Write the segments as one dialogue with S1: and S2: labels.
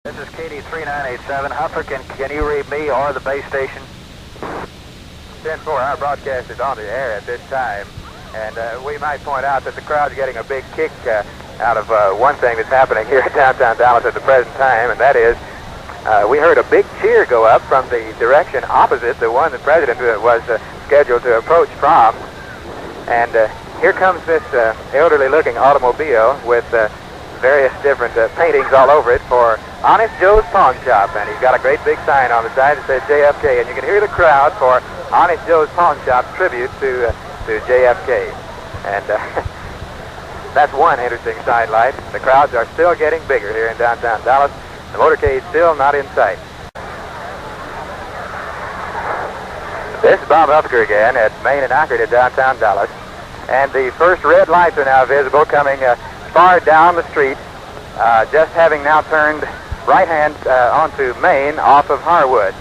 S1: This is KD3987. Huffer, can you read me or the base station?
S2: 10-4, our broadcast is on the air at this time. And we might point out that the crowd's getting a big kick out of one thing that's happening here at downtown Dallas at the present time, and that is we heard a big cheer go up from the direction opposite the one the President was scheduled to approach from. And here comes this elderly-looking automobile with various different paintings all over it for Honest Joe's Pawn Shop, and he's got a great big sign on the side that says JFK, and you can hear the crowd for Honest Joe's Pawn Shop tribute to JFK. And that's one interesting sidelight. The crowds are still getting bigger here in downtown Dallas. The motorcade's still not in sight. This is Bob Hufker again at Main and Akron at downtown Dallas. And the first red lights are now visible coming far down the street, just having now turned right hand onto Main off of Harwood.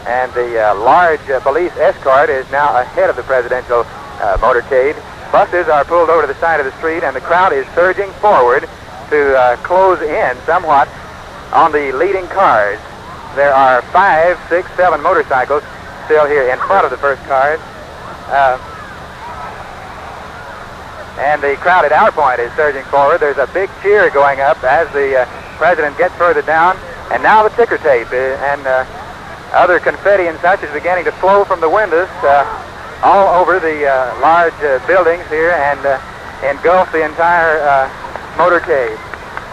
S2: And the large police escort is now ahead of the presidential motorcade. Buses are pulled over to the side of the street, and the crowd is surging forward to close in somewhat on the leading cars. There are 5, 6, 7 motorcycles still here in front of the first cars. And the crowd at our point is surging forward. There's a big cheer going up as the President gets further down. And now the ticker tape and other confetti and such is beginning to flow from the windows all over the large buildings here and engulf the entire motorcade.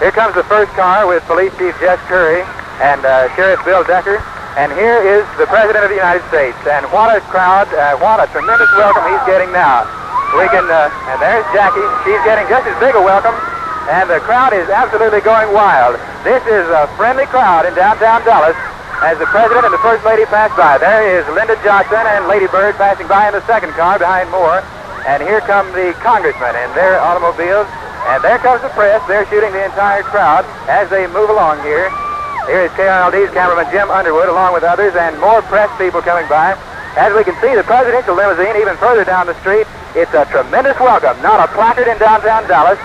S2: Here comes the first car with Police Chief Jess Curry and Sheriff Bill Decker. And here is the President of the United States. And what a crowd, what a tremendous welcome he's getting now. We can, and there's Jackie. She's getting just as big a welcome, and the crowd is absolutely going wild. This is a friendly crowd in downtown Dallas as the President and the First Lady pass by. There is Lyndon Johnson and Lady Bird passing by in the second car behind Moore. And here come the congressmen in their automobiles. And there comes the press. They're shooting the entire crowd as they move along here. Here is KRLD's cameraman Jim Underwood along with others and more press people coming by. As we can see, the presidential limousine even further down the street. It's a tremendous welcome. Not a placard in downtown Dallas.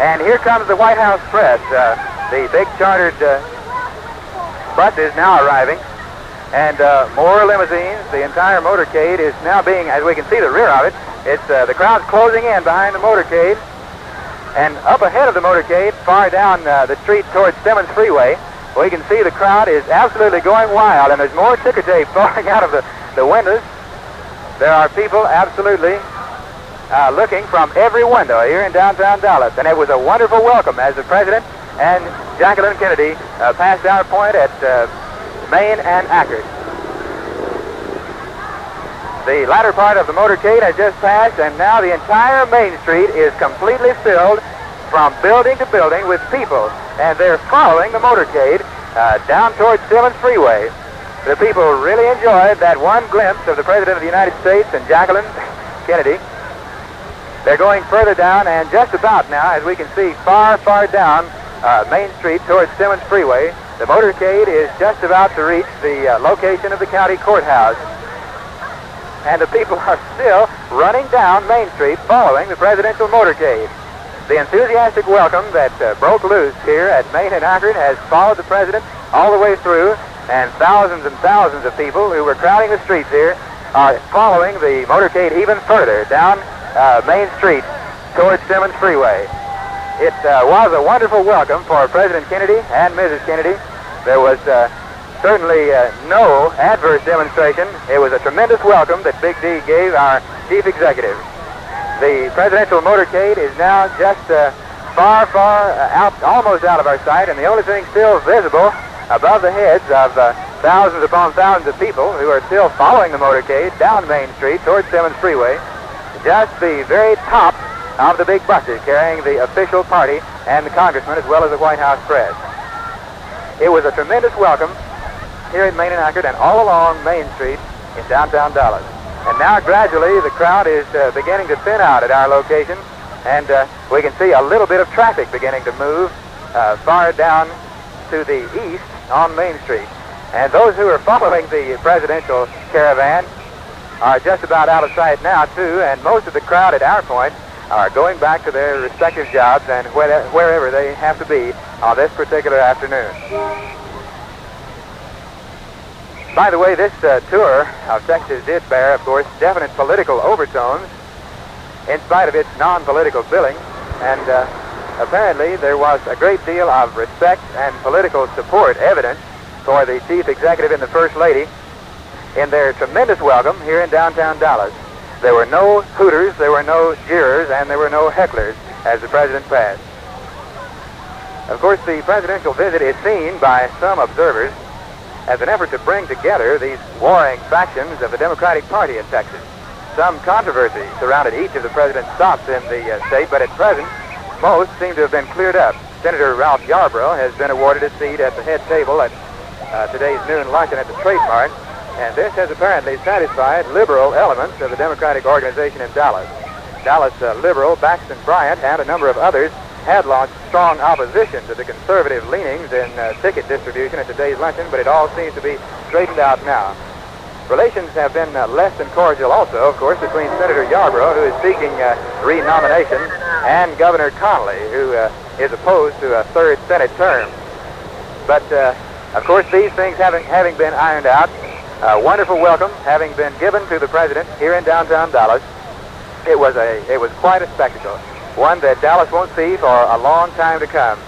S2: And here comes the White House press. The big chartered bus is now arriving. And more limousines. The entire motorcade is now being, as we can see the rear of it, it's the crowd's closing in behind the motorcade. And up ahead of the motorcade, far down the street towards Simmons Freeway, we can see the crowd is absolutely going wild. And there's more ticker tape falling out of the windows. There are people absolutely looking from every window here in downtown Dallas. And it was a wonderful welcome as the President and Jacqueline Kennedy passed our point at Main and Akron. The latter part of the motorcade has just passed, and now the entire Main Street is completely filled from building to building with people. And they're following the motorcade down towards Simmons Freeway. The people really enjoyed that one glimpse of the President of the United States and Jacqueline Kennedy. They're going further down, and just about now, as we can see, far, far down Main Street towards Simmons Freeway, the motorcade is just about to reach the location of the county courthouse. And the people are still running down Main Street following the presidential motorcade. The enthusiastic welcome that broke loose here at Main and Akron has followed the President all the way through. And thousands of people who were crowding the streets here are following the motorcade even further down Main Street towards Simmons Freeway. It was a wonderful welcome for President Kennedy and Mrs. Kennedy. There was certainly no adverse demonstration. It was a tremendous welcome that Big D gave our chief executive. The presidential motorcade is now just far out, almost out of our sight, and the only thing still visible above the heads of thousands upon thousands of people who are still following the motorcade down Main Street towards Simmons Freeway, just the very top of the big buses carrying the official party and the congressmen as well as the White House press. It was a tremendous welcome here at Main and Akron and all along Main Street in downtown Dallas. And now gradually the crowd is beginning to thin out at our location, and we can see a little bit of traffic beginning to move far down to the east on Main Street. And those who are following the presidential caravan are just about out of sight now, too, and most of the crowd at our point are going back to their respective jobs and wherever they have to be on this particular afternoon. By the way, this tour of Texas did bear, of course, definite political overtones in spite of its non-political billing, and apparently there was a great deal of respect and political support evident for the Chief Executive and the First Lady in their tremendous welcome here in downtown Dallas. There were no hooters, there were no jeerers, and there were no hecklers as the President passed. Of course, the presidential visit is seen by some observers as an effort to bring together these warring factions of the Democratic Party in Texas. Some controversy surrounded each of the president's stops in the state, but at present, most seem to have been cleared up. Senator Ralph Yarborough has been awarded a seat at the head table at today's noon luncheon at the Trademark, and this has apparently satisfied liberal elements of the Democratic organization in Dallas. Dallas liberal Baxton Bryant and a number of others had launched strong opposition to the conservative leanings in ticket distribution at today's luncheon, but it all seems to be straightened out now. Relations have been less than cordial also, of course, between Senator Yarborough, who is seeking re-nomination, and Governor Connolly, who is opposed to a third Senate term. But, of course, these things having been ironed out, a wonderful welcome having been given to the President here in downtown Dallas, it was quite a spectacle, one that Dallas won't see for a long time to come.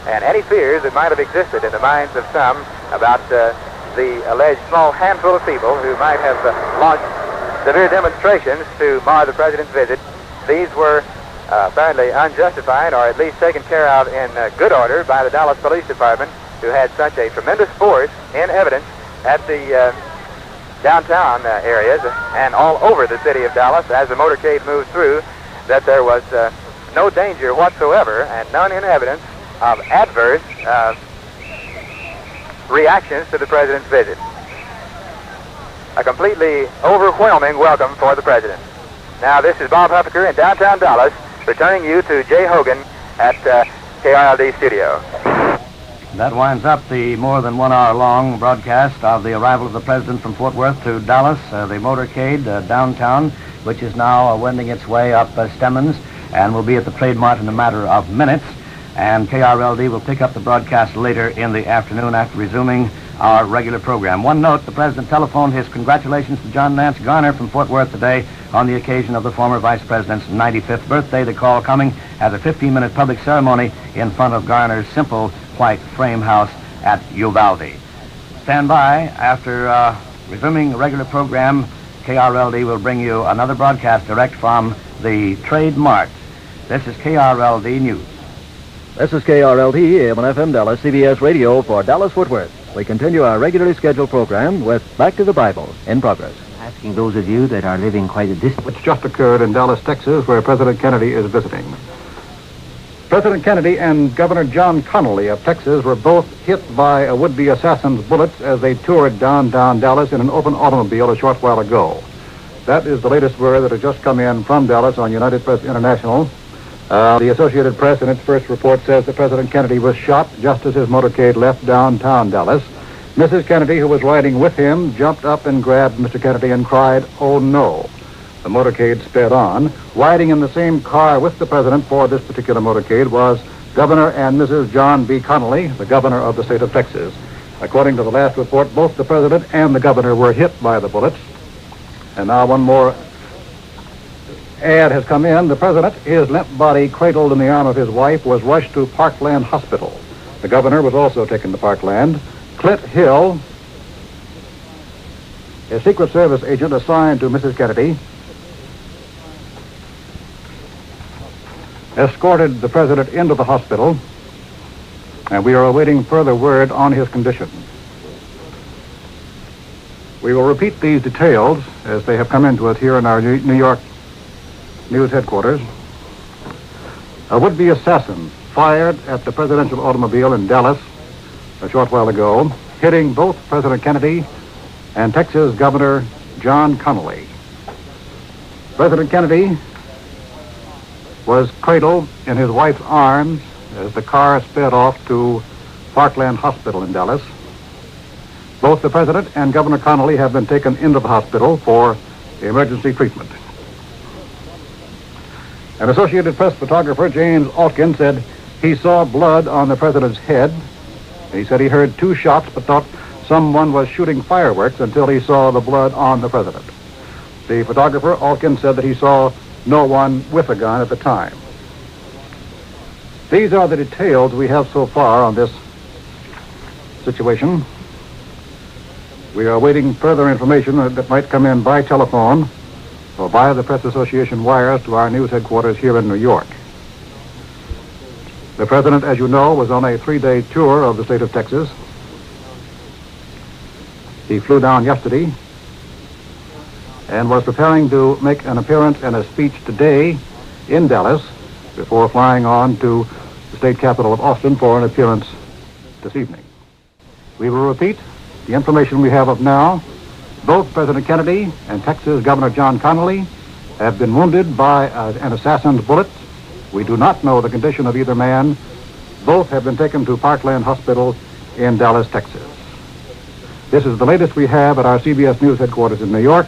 S2: And any fears that might have existed in the minds of some about the alleged small handful of people who might have launched severe demonstrations to mar the President's visit, these were apparently unjustified, or at least taken care of in good order by the Dallas Police Department, who had such a tremendous force in evidence at the downtown areas and all over the city of Dallas as the motorcade moved through, that there was no danger whatsoever and none in evidence of adverse reactions to the President's visit. A completely overwhelming welcome for the President. Now, this is Bob Huffaker in downtown Dallas, returning you to Jay Hogan at KRLD Studio.
S3: That winds up the more than 1 hour long broadcast of the arrival of the President from Fort Worth to Dallas, the motorcade downtown, which is now wending its way up Stemmons and will be at the Trademark in a matter of minutes. And KRLD will pick up the broadcast later in the afternoon after resuming our regular program. One note, the President telephoned his congratulations to John Nance Garner from Fort Worth today on the occasion of the former Vice President's 95th birthday, the call coming as a 15-minute public ceremony in front of Garner's simple white frame house at Uvalde. Stand by. After resuming the regular program, KRLD will bring you another broadcast direct from the Trademark. This is KRLD News.
S4: This is KRLD, AM and FM Dallas, CBS Radio for Dallas-Fort Worth. We continue our regularly scheduled program with Back to the Bible in progress.
S5: Asking those of you that are living quite a distance.
S6: Which just occurred in Dallas, Texas, where President Kennedy is visiting. President Kennedy and Governor John Connolly of Texas were both hit by a would-be assassin's bullets as they toured downtown Dallas in an open automobile a short while ago. That is the latest word that has just come in from Dallas on United Press International. The Associated Press, in its first report, says that President Kennedy was shot just as his motorcade left downtown Dallas. Mrs. Kennedy, who was riding with him, jumped up and grabbed Mr. Kennedy and cried, "Oh, no." The motorcade sped on. Riding in the same car with the President for this particular motorcade was Governor and Mrs. John B. Connolly, the governor of the state of Texas. According to the last report, both the President and the governor were hit by the bullets. And now one more ad has come in. The President, his limp body cradled in the arm of his wife, was rushed to Parkland Hospital. The governor was also taken to Parkland. Clint Hill, a Secret Service agent assigned to Mrs. Kennedy, escorted the President into the hospital, and we are awaiting further word on his condition. We will repeat these details as they have come into us here in our New York News headquarters. A would-be assassin fired at the presidential automobile in Dallas a short while ago, hitting both President Kennedy and Texas Governor John Connolly. President Kennedy was cradled in his wife's arms as the car sped off to Parkland Hospital in Dallas. Both the President and Governor Connolly have been taken into the hospital for emergency treatment. An Associated Press photographer, James Altkin, said he saw blood on the president's head. He said he heard 2 shots but thought someone was shooting fireworks until he saw the blood on the president. The photographer, Altkin, said that he saw no one with a gun at the time. These are the details we have so far on this situation. We are awaiting further information that might come in by telephone or via the Press Association wires to our news headquarters here in New York. The president, as you know, was on a 3-day tour of the state of Texas. He flew down yesterday and was preparing to make an appearance and a speech today in Dallas before flying on to the state capital of Austin for an appearance this evening. We will repeat the information we have of now. Both President Kennedy and Texas Governor John Connally have been wounded by an assassin's bullet. We do not know the condition of either man. Both have been taken to Parkland Hospital in Dallas, Texas. This is the latest we have at our CBS News headquarters in New York.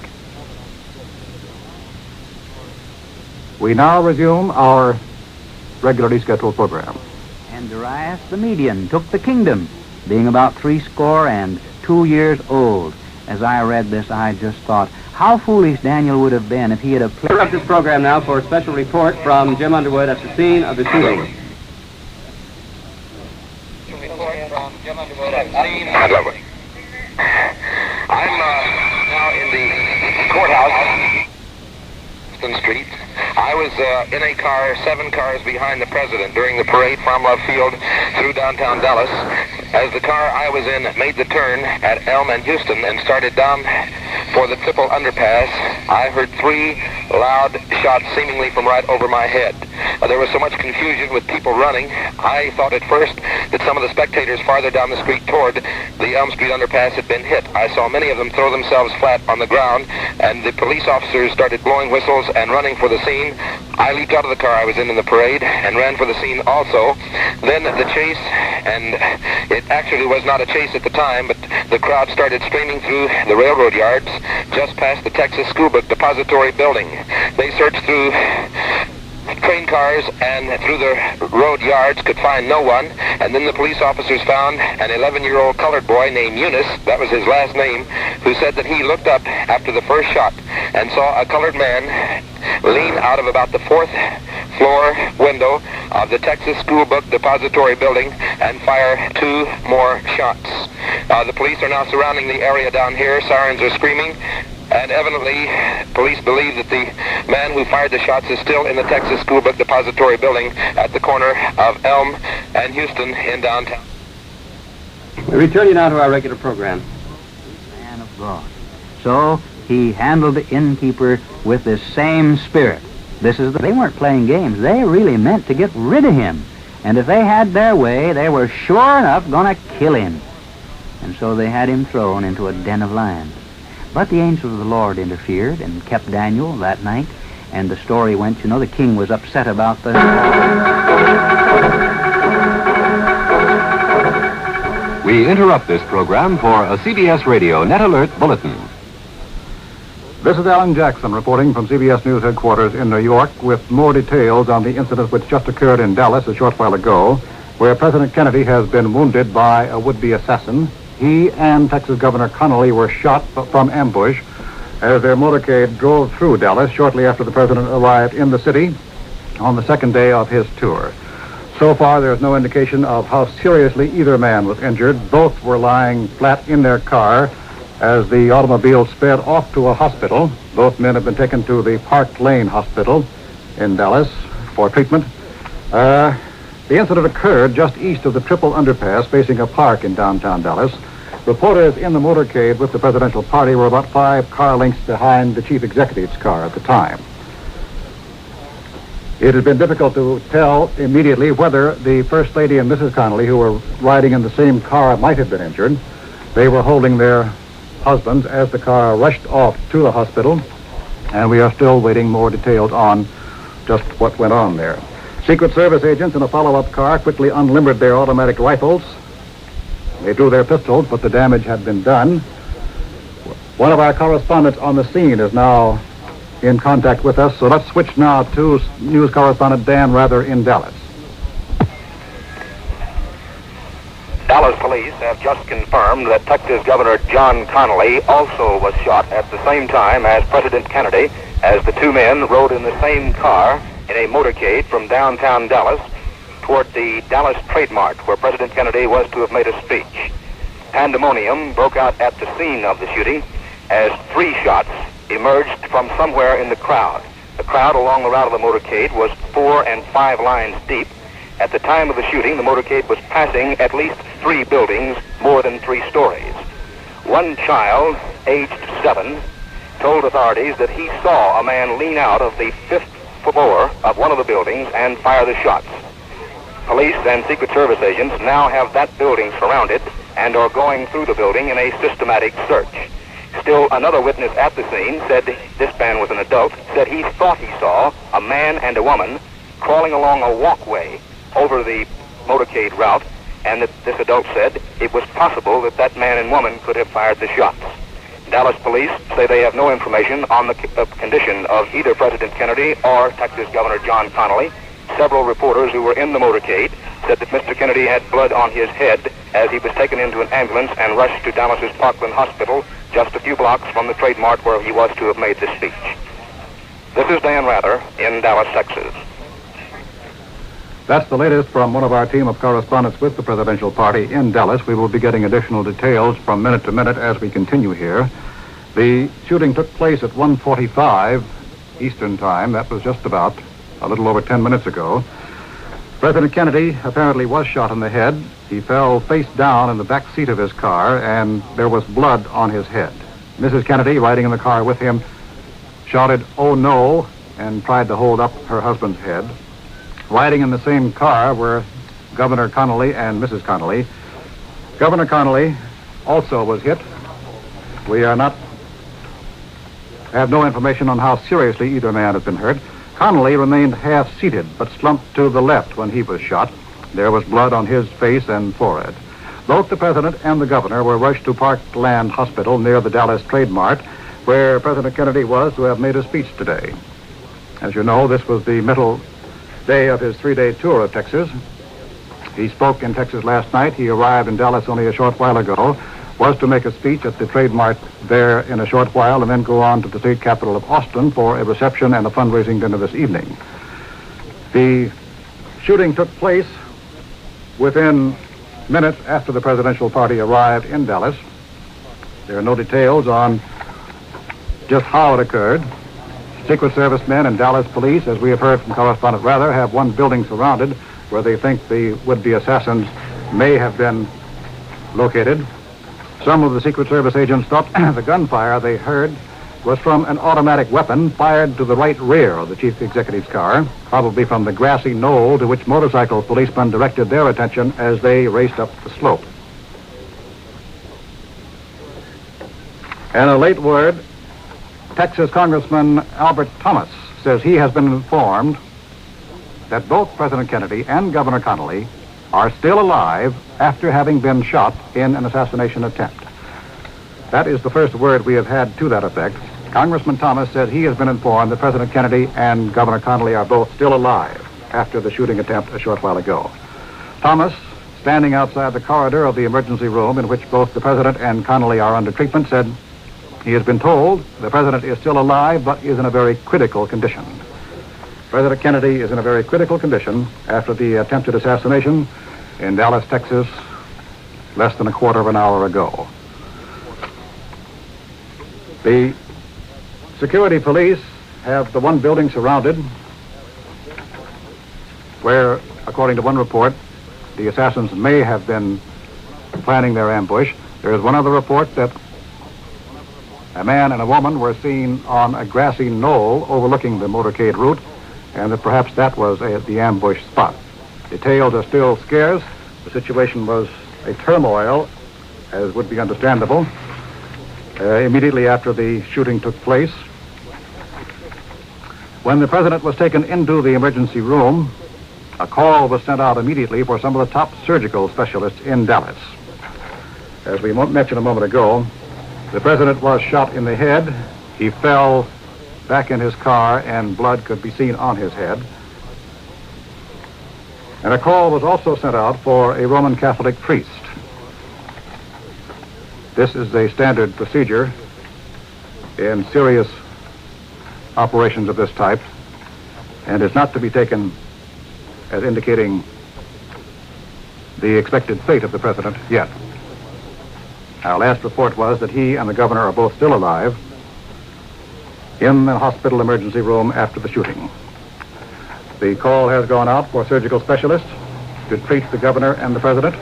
S6: We now resume our regularly scheduled program.
S5: And Darius the Median took the kingdom, being about 62 years old. As I read this, I just thought, how foolish Daniel would have been if he had played.
S7: Interrupt this program now for a special report from Jim Underwood at the scene of the shooting.
S8: I'm now in the courthouse, Street. I was in a car 7 cars behind the president during the parade from Love Field through downtown Dallas. As the car I was in made the turn at Elm and Houston and started down for the triple underpass, I heard 3 loud shots seemingly from right over my head. There was so much confusion with people running, I thought at first that some of the spectators farther down the street toward the Elm Street underpass had been hit. I saw many of them throw themselves flat on the ground, and the police officers started blowing whistles and running for the scene. I leaped out of the car I was in the parade and ran for the scene also. Then the chase, and it actually was not a chase at the time, but the crowd started streaming through the railroad yards just past the Texas School Book Depository building. They searched through train cars and through the road yards, could find no one, and then the police officers found an 11-year-old colored boy named Eunice, that was his last name, who said that he looked up after the first shot and saw a colored man lean out of about the 4th floor window of the Texas School Book Depository building and fire 2 more shots. The police are now surrounding the area down here. Sirens are screaming. And evidently, police believe that the man who fired the shots is still in the Texas School Book Depository building at the corner of Elm and Houston in downtown.
S7: We return you now to our regular program.
S5: Man of God. So he handled the innkeeper with this same spirit. They weren't playing games. They really meant to get rid of him. And if they had their way, they were sure enough going to kill him. And so they had him thrown into a den of lions. But the angel of the Lord interfered and kept Daniel that night. And the story went, the king was upset about the...
S9: We interrupt this program for a CBS Radio Net Alert Bulletin.
S6: This is Alan Jackson reporting from CBS News headquarters in New York with more details on the incident which just occurred in Dallas a short while ago, where President Kennedy has been wounded by a would-be assassin. He and Texas Governor Connally were shot from ambush as their motorcade drove through Dallas shortly after the president arrived in the city on the 2nd day of his tour. So far, there is no indication of how seriously either man was injured. Both were lying flat in their car as the automobile sped off to a hospital. Both men have been taken to the Park Lane Hospital in Dallas for treatment. The incident occurred just east of the triple underpass facing a park in downtown Dallas. Reporters in the motorcade with the presidential party were about 5 car lengths behind the chief executive's car at the time. It had been difficult to tell immediately whether the First Lady and Mrs. Connally, who were riding in the same car, might have been injured. They were holding their husbands as the car rushed off to the hospital, and we are still waiting more details on just what went on there. Secret Service agents in a follow-up car quickly unlimbered their automatic rifles. They drew their pistols, but the damage had been done. One of our correspondents on the scene is now in contact with us. So let's switch now to news correspondent Dan Rather in Dallas.
S8: Dallas police have just confirmed that Texas Governor John Connally also was shot at the same time as President Kennedy, as the two men rode in the same car in a motorcade from downtown Dallas toward the Dallas Trade Mart, where President Kennedy was to have made a speech. Pandemonium broke out at the scene of the shooting as 3 shots emerged from somewhere in the crowd. The crowd along the route of the motorcade was 4 and 5 lines deep. At the time of the shooting, the motorcade was passing at least 3 buildings, more than 3 stories. One child, aged 7, told authorities that he saw a man lean out of the 5th floor of one of the buildings and fire the shots. Police and Secret Service agents now have that building surrounded and are going through the building in a systematic search. Still, another witness at the scene said this man was an adult, said he thought he saw a man and a woman crawling along a walkway over the motorcade route, and that this adult said it was possible that that man and woman could have fired the shots. Dallas police say they have no information on the condition of either President Kennedy or Texas Governor John Connally. Several reporters who were in the motorcade said that Mr. Kennedy had blood on his head as he was taken into an ambulance and rushed to Dallas's Parkland Hospital, just a few blocks from the Trade Mart where he was to have made the speech. This is Dan Rather in Dallas, Texas.
S6: That's the latest from one of our team of correspondents with the presidential party in Dallas. We will be getting additional details from minute to minute as we continue here. The shooting took place at 1:45 Eastern Time. That was just about a little over 10 minutes ago. President Kennedy apparently was shot in the head. He fell face down in the back seat of his car, and there was blood on his head. Mrs. Kennedy, riding in the car with him, shouted, "Oh no," and tried to hold up her husband's head. Riding in the same car were Governor Connally and Mrs. Connally. Governor Connally also was hit. We have no information on how seriously either man has been hurt. Connally remained half-seated, but slumped to the left when he was shot. There was blood on his face and forehead. Both the president and the governor were rushed to Parkland Hospital near the Dallas Trade Mart, where President Kennedy was to have made a speech today. As you know, this was the middle day of his 3-day tour of Texas. He spoke in Texas last night. He arrived in Dallas only a short while ago, was to make a speech at the Trade Mart there in a short while, and then go on to the state capital of Austin for a reception and a fundraising dinner this evening. The shooting took place within minutes after the presidential party arrived in Dallas. There are no details on just how it occurred. Secret Service men and Dallas police, as we have heard from correspondent Rather, have one building surrounded where they think the would-be assassins may have been located. Some of the Secret Service agents thought the gunfire they heard was from an automatic weapon fired to the right rear of the chief executive's car, probably from the grassy knoll to which motorcycle policemen directed their attention as they raced up the slope. And a late word, Texas Congressman Albert Thomas says he has been informed that both President Kennedy and Governor Connally are still alive after having been shot in an assassination attempt. That is the first word we have had to that effect. Congressman Thomas said he has been informed that President Kennedy and Governor Connally are both still alive after the shooting attempt a short while ago. Thomas, standing outside the corridor of the emergency room in which both the President and Connally are under treatment, said he has been told the President is still alive but is in a very critical condition. President Kennedy is in a very critical condition after the attempted assassination in Dallas, Texas, less than a quarter of an hour ago. The security police have the one building surrounded where, according to one report, the assassins may have been planning their ambush. There is one other report that a man and a woman were seen on a grassy knoll overlooking the motorcade route, and that perhaps that was the ambush spot. Details are still scarce. The situation was a turmoil, as would be understandable, immediately after the shooting took place. When the president was taken into the emergency room, a call was sent out immediately for some of the top surgical specialists in Dallas. As we mentioned a moment ago, the president was shot in the head. He fell back in his car, and blood could be seen on his head. And a call was also sent out for a Roman Catholic priest. This is a standard procedure in serious operations of this type, and is not to be taken as indicating the expected fate of the president yet. Our last report was that he and the governor are both still alive in the hospital emergency room after the shooting. The call has gone out for surgical specialists to treat the governor and the president.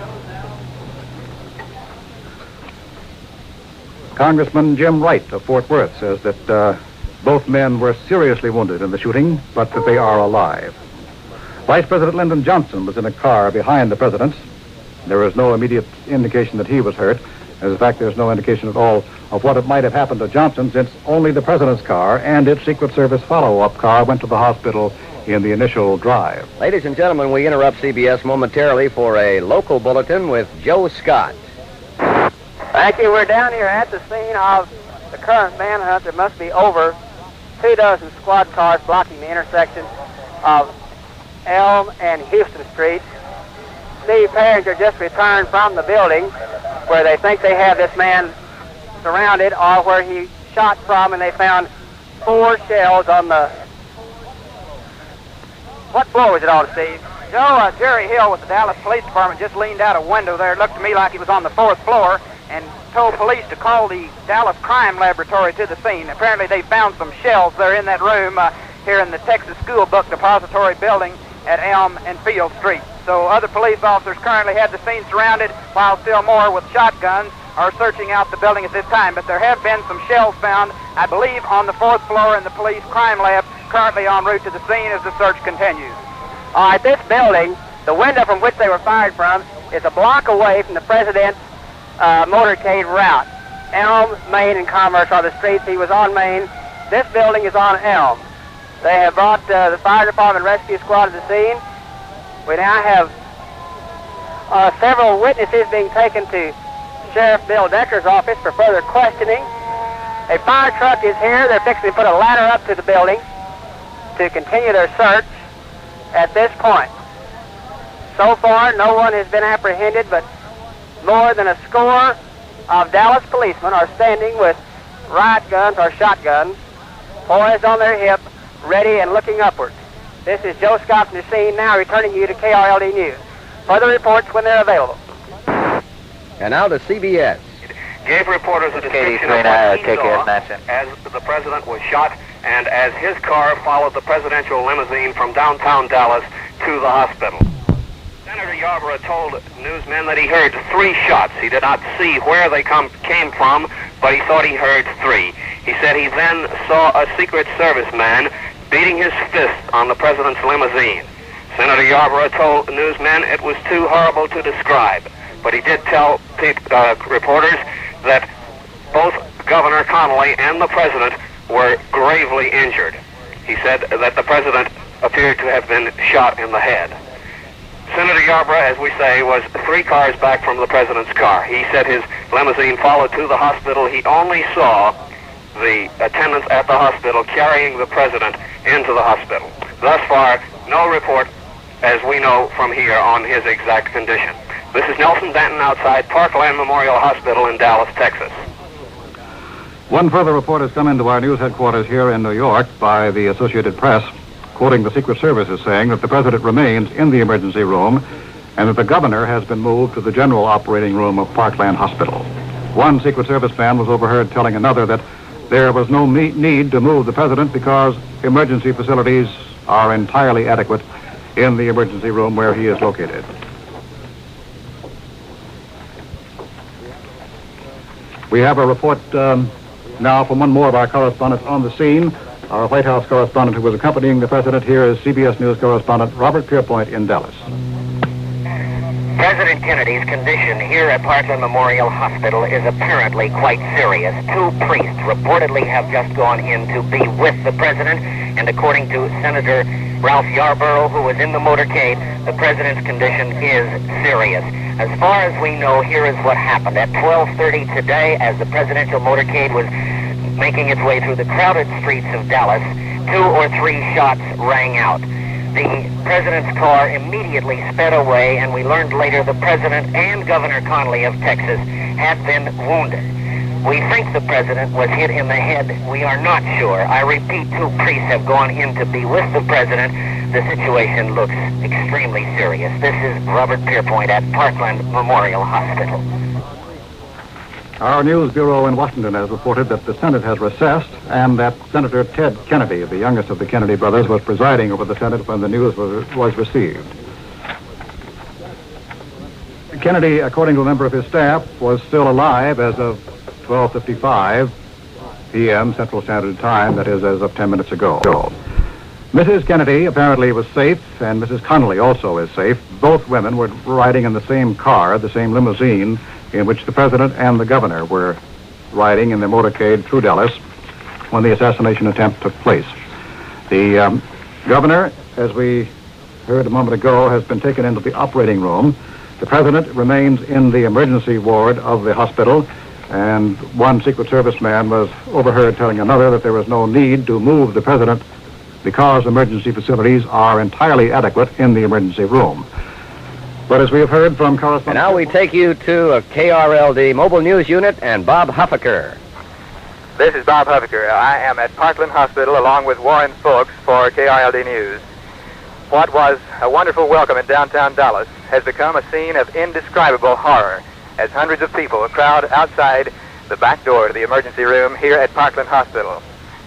S6: Congressman Jim Wright of Fort Worth says that both men were seriously wounded in the shooting, but that they are alive. Vice President Lyndon Johnson was in a car behind the president. There is no immediate indication that he was hurt. As a fact, there's no indication at all of what might have happened to Johnson, since only the president's car and its Secret Service follow-up car went to the hospital in the initial drive.
S10: Ladies and gentlemen, we interrupt CBS momentarily for a local bulletin with Joe Scott.
S2: Thank you. We're down here at the scene of the current manhunt. There must be over 24 squad cars blocking the intersection of Elm and Houston Street. Steve Perringer just returned from the building where they think they have this man surrounded, or where he shot from, and they found 4 shells on the... What floor was it on, Steve? Joe, Jerry Hill with the Dallas Police Department just leaned out a window there. It looked to me like he was on the 4th floor, and told police to call the Dallas Crime Laboratory to the scene. Apparently they found some shells there in that room here in the Texas School Book Depository building at Elm and Field Street. So other police officers currently have the scene surrounded, while still more with shotguns are searching out the building at this time. But there have been some shells found, I believe, on the 4th floor in the police crime lab, currently en route to the scene as the search continues. All right, this building, the window from which they were fired from, is a block away from the president's motorcade route. Elm, Main, and Commerce are the streets. He was on Main. This building is on Elm. They have brought the fire department rescue squad to the scene. We now have several witnesses being taken to Sheriff Bill Decker's office for further questioning. A fire truck is here. They're fixing to put a ladder up to the building to continue their search at this point. So far, no one has been apprehended, but more than a score of Dallas policemen are standing with riot guns or shotguns poised on their hip, ready and looking upward. This is Joe Scott from the scene, now returning you to KRLD News. Further reports when they're available.
S10: And now to CBS.
S8: Gave reporters a description of what he saw as the president was shot and as his car followed the presidential limousine from downtown Dallas to the hospital. Senator Yarborough told newsmen that he heard 3 shots. He did not see where they came from, but he thought he heard 3. He said he then saw a Secret Service man beating his fist on the president's limousine. Senator Yarborough told newsmen it was too horrible to describe, but he did tell reporters that both Governor Connolly and the president were gravely injured. He said that the president appeared to have been shot in the head. Senator Yarborough, as we say, was 3 cars back from the president's car. He said his limousine followed to the hospital. He only saw the attendants at the hospital carrying the president into the hospital. Thus far, no report, as we know from here, on his exact condition. This is Nelson Denton outside Parkland Memorial Hospital in Dallas, Texas.
S6: One further report has come into our news headquarters here in New York by the Associated Press, quoting the Secret Service as saying that the president remains in the emergency room and that the governor has been moved to the general operating room of Parkland Hospital. One Secret Service man was overheard telling another that there was no need to move the president because emergency facilities are entirely adequate in the emergency room where he is located. We have a report now from one more of our correspondents on the scene. Our White House correspondent who was accompanying the president here is CBS News correspondent Robert Pierpoint in Dallas.
S11: President Kennedy's condition here at Parkland Memorial Hospital is apparently quite serious. 2 priests reportedly have just gone in to be with the president, and according to Senator Ralph Yarborough, who was in the motorcade, the president's condition is serious. As far as we know, here is what happened. At 12:30 today, as the presidential motorcade was making its way through the crowded streets of Dallas, 2 or 3 shots rang out. The president's car immediately sped away, and we learned later the president and Governor Connolly of Texas had been wounded. We think the president was hit in the head. We are not sure. I repeat, 2 priests have gone in to be with the president. The situation looks extremely serious. This is Robert Pierpoint at Parkland Memorial Hospital.
S6: Our news bureau in Washington has reported that the Senate has recessed and that Senator Ted Kennedy, the youngest of the Kennedy brothers, was presiding over the Senate when the news was received. Kennedy, according to a member of his staff, was still alive as of 12:55 p.m. Central Standard Time, that is, as of 10 minutes ago. Mrs. Kennedy apparently was safe, and Mrs. Connolly also is safe. Both women were riding in the same car, the same limousine, in which the president and the governor were riding in the motorcade through Dallas when the assassination attempt took place. The governor, as we heard a moment ago, has been taken into the operating room. The president remains in the emergency ward of the hospital, and one Secret Service man was overheard telling another that there was no need to move the president because emergency facilities are entirely adequate in the emergency room. But as we have heard from correspondent...
S10: And now we take you to a KRLD Mobile News Unit and Bob Huffaker.
S2: This is Bob Huffaker. I am at Parkland Hospital along with Warren Folks for KRLD News. What was a wonderful welcome in downtown Dallas has become a scene of indescribable horror as hundreds of people crowd outside the back door to the emergency room here at Parkland Hospital.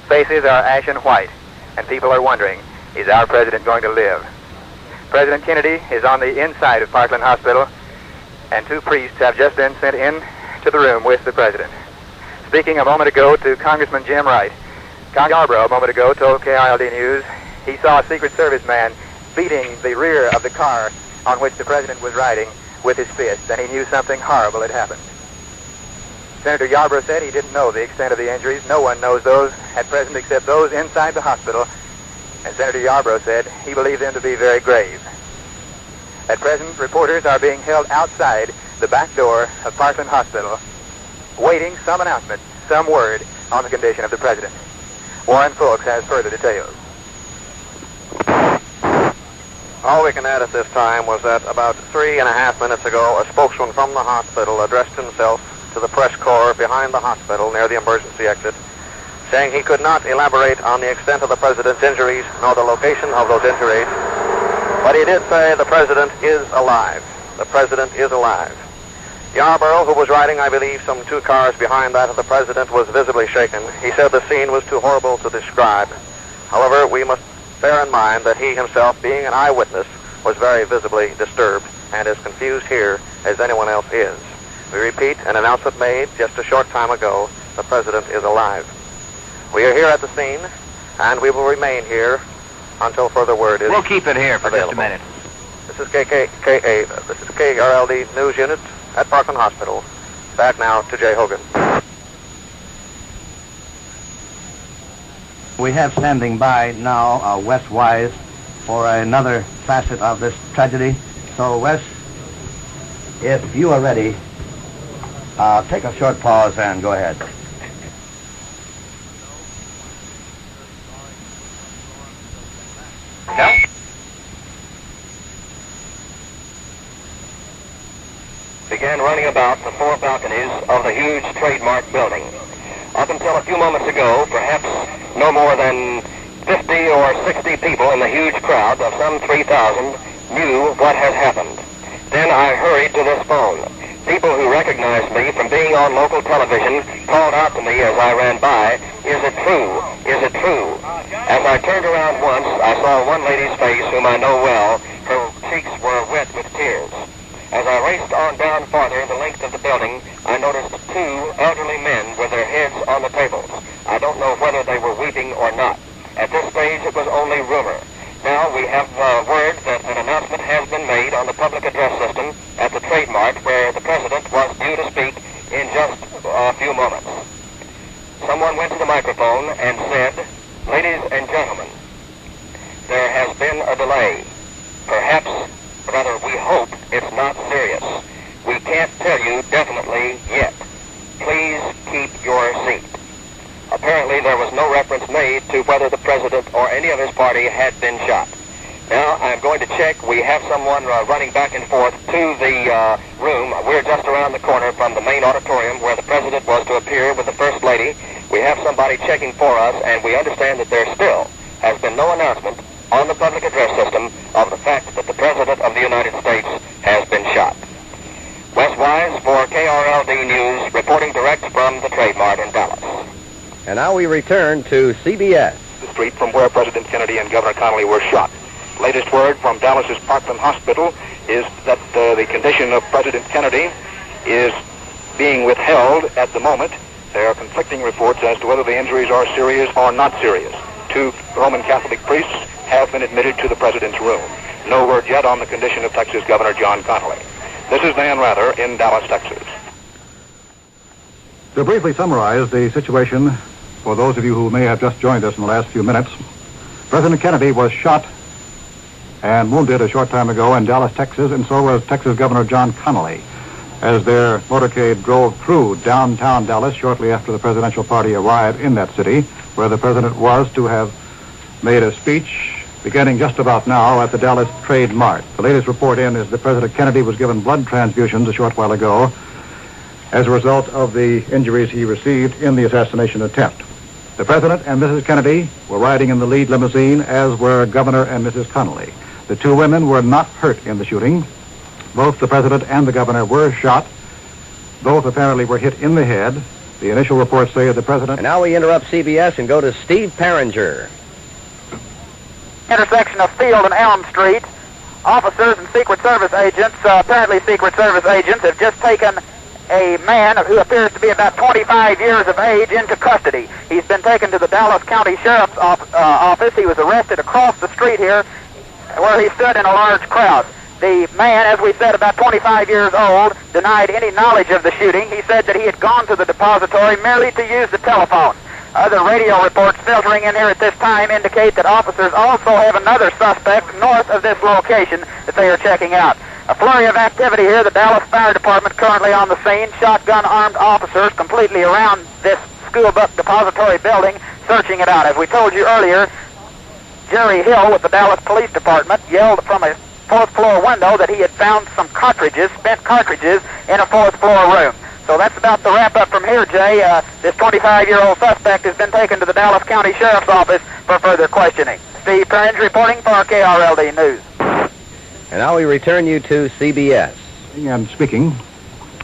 S2: Faces are ashen white, and people are wondering, is our president going to live? President Kennedy is on the inside of Parkland Hospital, and 2 priests have just been sent in to the room with the president. Speaking a moment ago to Congressman Jim Wright, Yarborough a moment ago told KRLD News he saw a Secret Service man beating the rear of the car on which the president was riding with his fist, and he knew something horrible had happened. Senator Yarborough said he didn't know the extent of the injuries. No one knows those at present except those inside the hospital. And Senator Yarborough said he believed them to be very grave. At present, reporters are being held outside the back door of Parkland Hospital, waiting some announcement, some word on the condition of the president. Warren Folks has further details.
S12: All we can add at this time was that about 3.5 minutes ago, a spokesman from the hospital addressed himself to the press corps behind the hospital near the emergency exit, saying he could not elaborate on the extent of the president's injuries nor the location of those injuries, but he did say the president is alive. The president is alive. Yarborough, who was riding, I believe, some 2 cars behind that of the president, was visibly shaken. He said the scene was too horrible to describe. However, we must bear in mind that he himself, being an eyewitness, was very visibly disturbed and as confused here as anyone else is. We repeat, an announcement made just a short time ago, the president is alive. We are here at the scene, and we will remain here until further word is
S10: We'll keep it here for
S12: available.
S10: just a minute.
S12: This is this is KRLD News Unit at Parkland Hospital. Back now to Jay Hogan.
S3: We have standing by now Wes Wise for another facet of this tragedy. So, Wes, if you are ready, take a short pause and go ahead.
S12: Yeah. Began running about the 4 balconies of the huge trademark building. Up until a few moments ago, perhaps no more than 50 or 60 people in the huge crowd of some 3,000 knew what had happened. Then I hurried to this phone. People who recognized me from being on local television called out to me as I ran by, "Is it true? Is it true?" As I turned around once, I saw one lady's face whom I know well. Her cheeks were wet with tears. As I raced on down farther the length of the building, I noticed 2 elderly men with their heads on the tables. I don't know whether they were weeping or not. At this stage, it was only rumor. Now we have word that an announcement has been made on the public address system at the trademark where the president was due to speak in just a few moments. Someone went to the microphone and said, "Ladies and gentlemen, there has been a delay. Perhaps, rather we hope it's not serious. We can't tell you definitely yet. Please keep your seat." A apparently there was no reference made to whether the president or any of his party had been shot. Now, I'm going to check. We have someone running back and forth to the room. We're just around the corner from the main auditorium where the president was to appear with the First Lady. We have somebody checking for us, and we understand that there still has been no announcement on the public address system of the fact that the President of the United States has been shot. Wes Wise for KRLD News, reporting direct from the Trade Mart in Dallas.
S10: And now we return to CBS.
S8: The street from where President Kennedy and Governor Connally were shot. Latest word from Dallas's Parkland Hospital is that the condition of President Kennedy is being withheld at the moment. There are conflicting reports as to whether the injuries are serious or not serious. 2 Roman Catholic priests have been admitted to the president's room. No word yet on the condition of Texas Governor John Connally. This is Dan Rather in Dallas, Texas.
S6: To briefly summarize the situation for those of you who may have just joined us in the last few minutes, President Kennedy was shot and wounded a short time ago in Dallas, Texas, and so was Texas Governor John Connally, as their motorcade drove through downtown Dallas shortly after the presidential party arrived in that city, where the president was to have made a speech beginning just about now at the Dallas Trade Mart. The latest report in is that President Kennedy was given blood transfusions a short while ago as a result of the injuries he received in the assassination attempt. The president and Mrs. Kennedy were riding in the lead limousine, as were Governor and Mrs. Connally. The 2 women were not hurt in the shooting. Both the president and the governor were shot. Both apparently were hit in the head. The initial reports say the president...
S10: And now we interrupt CBS and go to Steve Perringer.
S2: Intersection of Field and Elm Street. Officers and Secret Service agents, apparently Secret Service agents, have just taken a man who appears to be about 25 years of age into custody. He's been taken to the Dallas County Sheriff's office. He was arrested across the street here where he stood in a large crowd. The man, as we said, about 25 years old, denied any knowledge of the shooting. He said that he had gone to the depository merely to use the telephone. Other radio reports filtering in here at this time indicate that officers also have another suspect north of this location that they are checking out. A flurry of activity here. The Dallas Fire Department currently on the scene. Shotgun-armed officers completely around this school book depository building, searching it out. As we told you earlier, Jerry Hill with the Dallas Police Department yelled from a 4th floor window that he had found some cartridges, spent cartridges, in a 4th floor room. So that's about the wrap-up from here, Jay. This 25-year-old suspect has been taken to the Dallas County Sheriff's Office for further questioning. Steve Perrins reporting for KRLD News.
S10: And now we return you to CBS.
S6: And speaking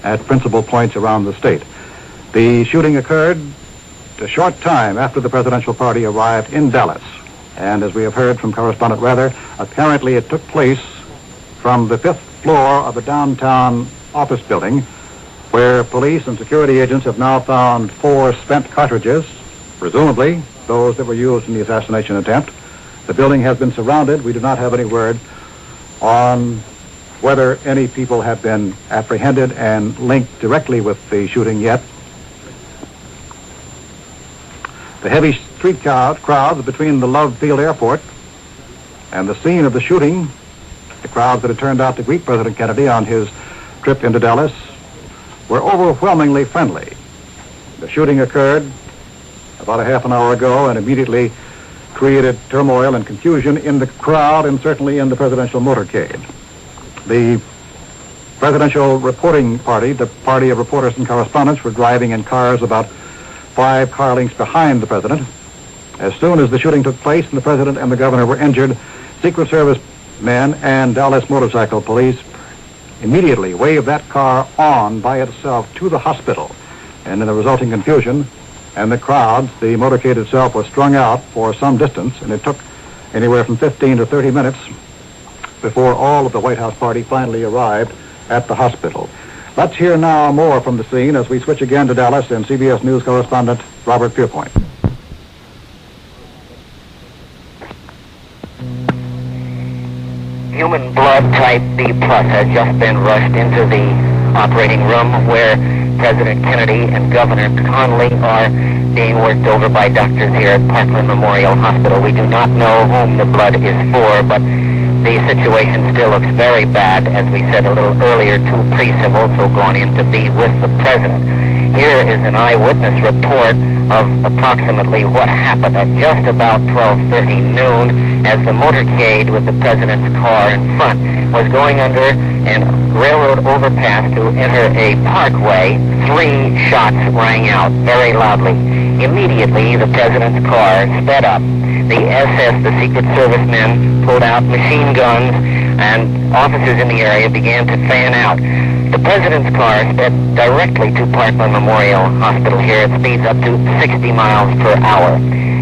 S6: at principal points around the state. The shooting occurred a short time after the presidential party arrived in Dallas. And as we have heard from correspondent Rather, apparently it took place from the 5th floor of a downtown office building, where police and security agents have now found 4 spent cartridges, presumably those that were used in the assassination attempt. The building has been surrounded. We do not have any word on whether any people have been apprehended and linked directly with the shooting yet. The heavy street crowds between the Love Field Airport and the scene of the shooting, the crowds that had turned out to greet President Kennedy on his trip into Dallas, were overwhelmingly friendly. The shooting occurred about a half an hour ago and immediately created turmoil and confusion in the crowd and certainly in the presidential motorcade. The presidential reporting party, the party of reporters and correspondents, were driving in cars about 5 car lengths behind the president. As soon as the shooting took place and the president and the governor were injured, Secret Service men and Dallas Motorcycle Police immediately waved that car on by itself to the hospital. And in the resulting confusion and the crowds, the motorcade itself was strung out for some distance, and it took anywhere from 15 to 30 minutes before all of the White House party finally arrived at the hospital. Let's hear now more from the scene as we switch again to Dallas and CBS News correspondent Robert Pierpoint.
S11: Human blood type B+ has just been rushed into the operating room where President Kennedy and Governor Connally are being worked over by doctors here at Parkland Memorial Hospital. We do not know whom the blood is for, but the situation still looks very bad. As we said a little earlier, 2 priests have also gone in to be with the president. Here is an eyewitness report of approximately what happened at just about 12:30 noon as the motorcade with the president's car in front was going under a railroad overpass to enter a parkway. 3 shots rang out very loudly. Immediately, the president's car sped up. The SS, the Secret Service men, pulled out machine guns, and officers in the area began to fan out. The president's car sped directly to Parkland Memorial Hospital here at speeds up to 60 miles per hour.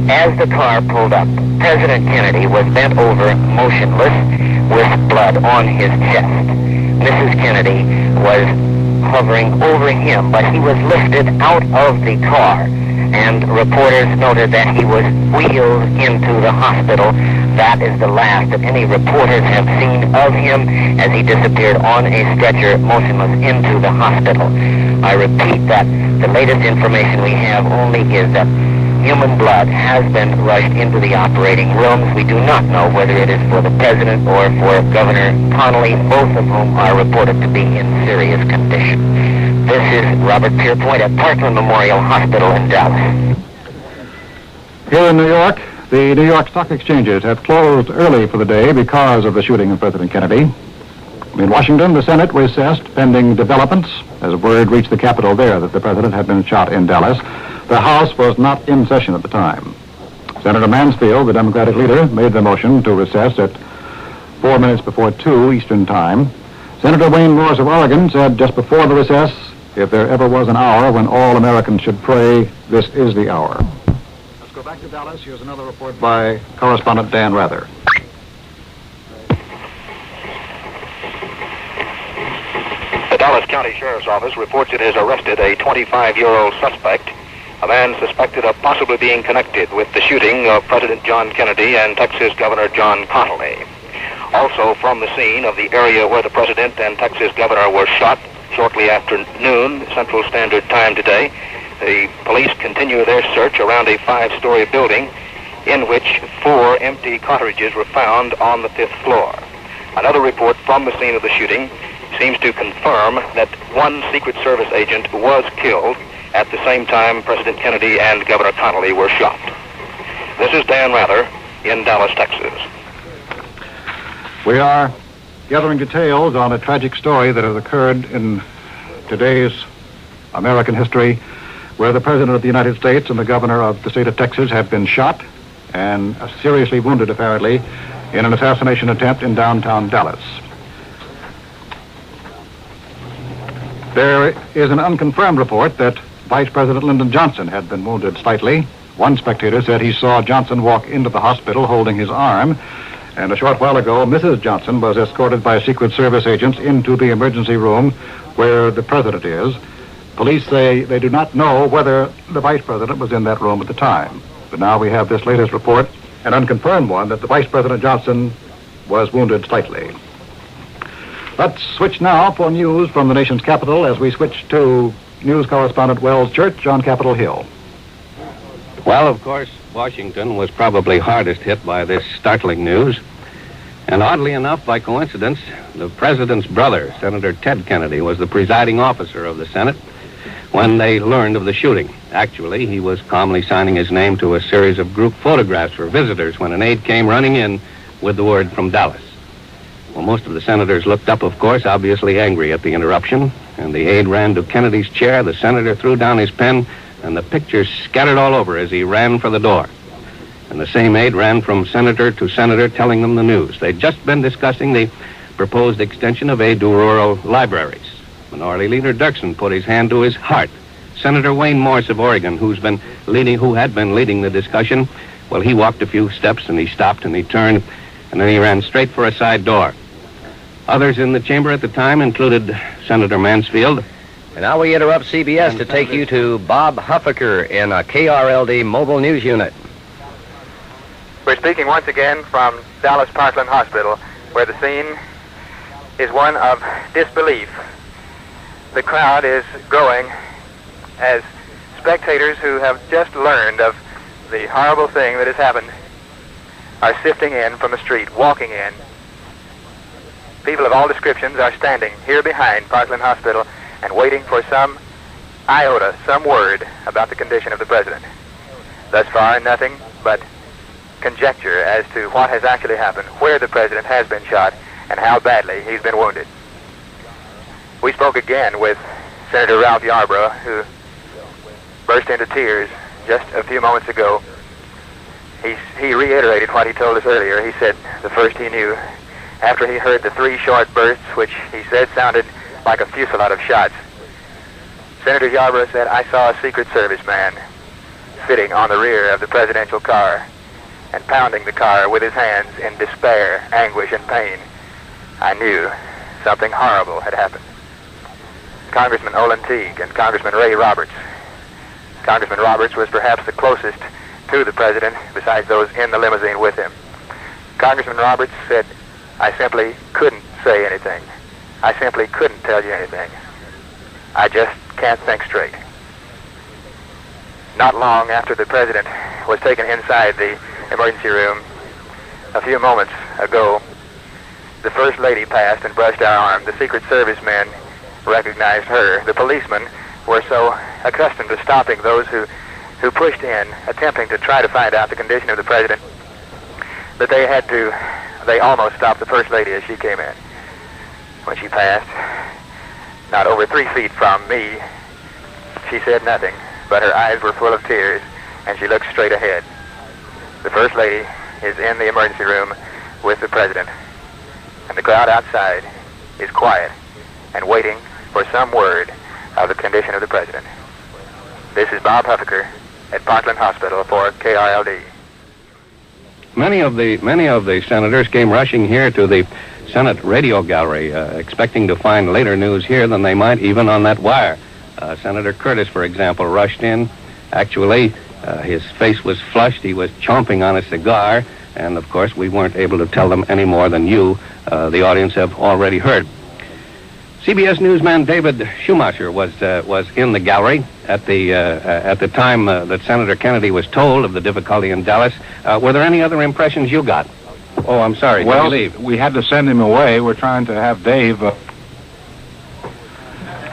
S11: As the car pulled up, President Kennedy was bent over, motionless, with blood on his chest. Mrs. Kennedy was hovering over him, but he was lifted out of the car, and reporters noted that he was wheeled into the hospital. That is the last that any reporters have seen of him as he disappeared on a stretcher, motionless, into the hospital. I repeat that the latest information we have only is that human blood has been rushed into the operating rooms. We do not know whether it is for the president or for Governor Connolly, both of whom are reported to be in serious condition. This is Robert Pierpoint at Parkland Memorial Hospital in Dallas.
S6: Here in New York, the New York stock exchanges have closed early for the day because of the shooting of President Kennedy. In Washington, the Senate recessed pending developments as word reached the Capitol there that the president had been shot in Dallas. The House was not in session at the time. Senator Mansfield, the Democratic leader, made the motion to recess at 4 minutes before 2 Eastern Time. Senator Wayne Morse of Oregon said just before the recess, if there ever was an hour when all Americans should pray, this is the hour. Let's go back to Dallas. Here's another report by correspondent Dan Rather.
S12: The Dallas County Sheriff's Office reports it has arrested a 25-year-old suspect, a man suspected of possibly being connected with the shooting of President John Kennedy and Texas Governor John Connolly. Also from the scene of the area where the president and Texas governor were shot shortly after noon Central Standard Time today, the police continue their search around a 5-story building in which 4 empty cottages were found on the 5th floor. Another report from the scene of the shooting seems to confirm that 1 Secret Service agent was killed at the same time President Kennedy and Governor Connolly were shot. This is Dan Rather in Dallas, Texas.
S6: We are gathering details on a tragic story that has occurred in today's American history, where the President of the United States and the Governor of the state of Texas have been shot and seriously wounded, apparently, in an assassination attempt in downtown Dallas. There is an unconfirmed report that Vice President Lyndon Johnson had been wounded slightly. One spectator said he saw Johnson walk into the hospital holding his arm, and a short while ago, Mrs. Johnson was escorted by Secret Service agents into the emergency room where the president is. Police say they do not know whether the vice president was in that room at the time. But now we have this latest report, an unconfirmed one, that the Vice President Johnson was wounded slightly. Let's switch now for news from the nation's capital as we switch to news correspondent Wells Church on Capitol Hill.
S13: Well, of course, Washington was probably hardest hit by this startling news. And oddly enough, by coincidence, the president's brother, Senator Ted Kennedy, was the presiding officer of the Senate when they learned of the shooting. Actually, he was calmly signing his name to a series of group photographs for visitors when an aide came running in with the word from Dallas. Well, most of the senators looked up, of course, obviously angry at the interruption, and the aide ran to Kennedy's chair. The senator threw down his pen, and the pictures scattered all over as he ran for the door. And the same aide ran from senator to senator telling them the news. They'd just been discussing the proposed extension of aid to rural libraries. Minority Leader Dirksen put his hand to his heart. Senator Wayne Morse of Oregon, who had been leading the discussion, well, he walked a few steps and he stopped and he turned, and then he ran straight for a side door. Others in the chamber at the time included Senator Mansfield.
S10: And now we interrupt CBS to take you to Bob Huffaker in a KRLD mobile news unit.
S2: We're speaking once again from Dallas Parkland Hospital, where the scene is one of disbelief. The crowd is growing as spectators who have just learned of the horrible thing that has happened are sifting in from the street, walking in. People of all descriptions are standing here behind Parkland Hospital and waiting for some iota, some word about the condition of the president. Thus far, nothing but conjecture as to what has actually happened, where the president has been shot, and how badly he's been wounded. We spoke again with Senator Ralph Yarborough, who burst into tears just a few moments ago. He reiterated what he told us earlier. He said the first he knew, after he heard the 3 short bursts, which he said sounded like a fusillade of shots, Senator Yarborough said, "I saw a Secret Service man sitting on the rear of the presidential car and pounding the car with his hands in despair, anguish, and pain. I knew something horrible had happened." Congressman Olin Teague and Congressman Ray Roberts. Congressman Roberts was perhaps the closest to the president besides those in the limousine with him. Congressman Roberts said, "I simply couldn't say anything. I simply couldn't tell you anything. I just can't think straight." Not long after the president was taken inside the emergency room, a few moments ago, the First Lady passed and brushed our arm. The Secret Service men recognized her. The policemen were so accustomed to stopping those who pushed in, attempting to try to find out the condition of the president, that they almost stopped the First Lady as she came in. When she passed, not over 3 feet from me, she said nothing, but her eyes were full of tears, and she looked straight ahead. The First Lady is in the emergency room with the president, and the crowd outside is quiet and waiting for some word of the condition of the president. This is Bob Huffaker at Parkland Hospital for KRLD.
S13: Many of the senators came rushing here to the Senate radio gallery, expecting to find later news here than they might even on that wire. Senator Curtis, for example, rushed in. Actually, his face was flushed. He was chomping on a cigar, and of course, we weren't able to tell them any more than you, the audience, have already heard. CBS newsman David Schumacher was in the gallery at the time that Senator Kennedy was told of the difficulty in Dallas. Were there any other impressions you got? Oh, I'm sorry. Did you leave?
S6: We had to send him away. We're trying to have Dave.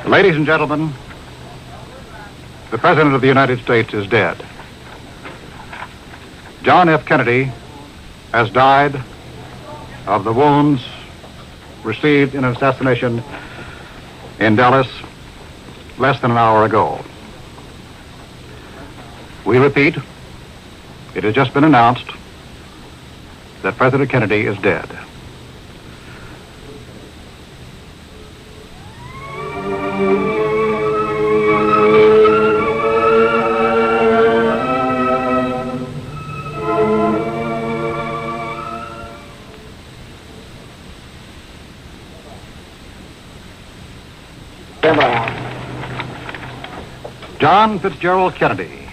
S6: Ladies and gentlemen, the President of the United States is dead. John F. Kennedy has died of the wounds received in an assassination in Dallas less than an hour ago. We repeat, it has just been announced that President Kennedy is dead. John Fitzgerald Kennedy,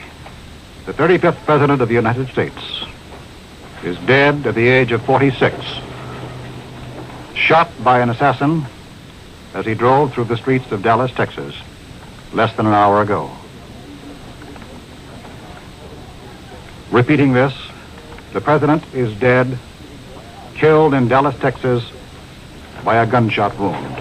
S6: the 35th President of the United States, is dead at the age of 46, shot by an assassin as he drove through the streets of Dallas, Texas, less than an hour ago. Repeating this, the President is dead, killed in Dallas, Texas, by a gunshot wound.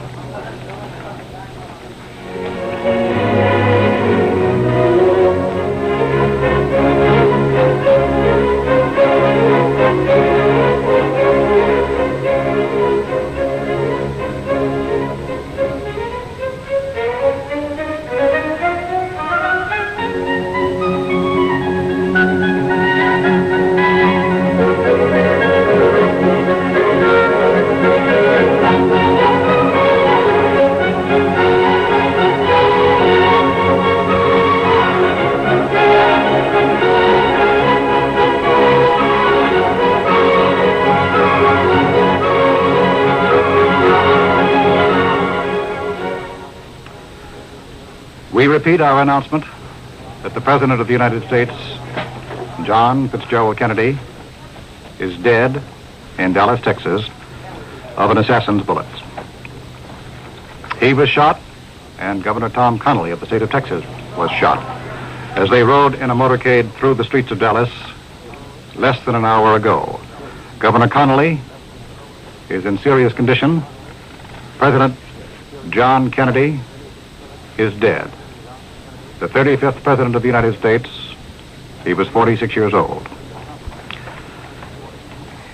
S6: We repeat our announcement that the President of the United States, John Fitzgerald Kennedy, is dead in Dallas, Texas, of an assassin's bullets. He was shot, and Governor Tom Connolly of the state of Texas was shot as they rode in a motorcade through the streets of Dallas less than an hour ago. Governor Connolly is in serious condition. President John Kennedy is dead. the 35th President of the United States, he was 46 years old.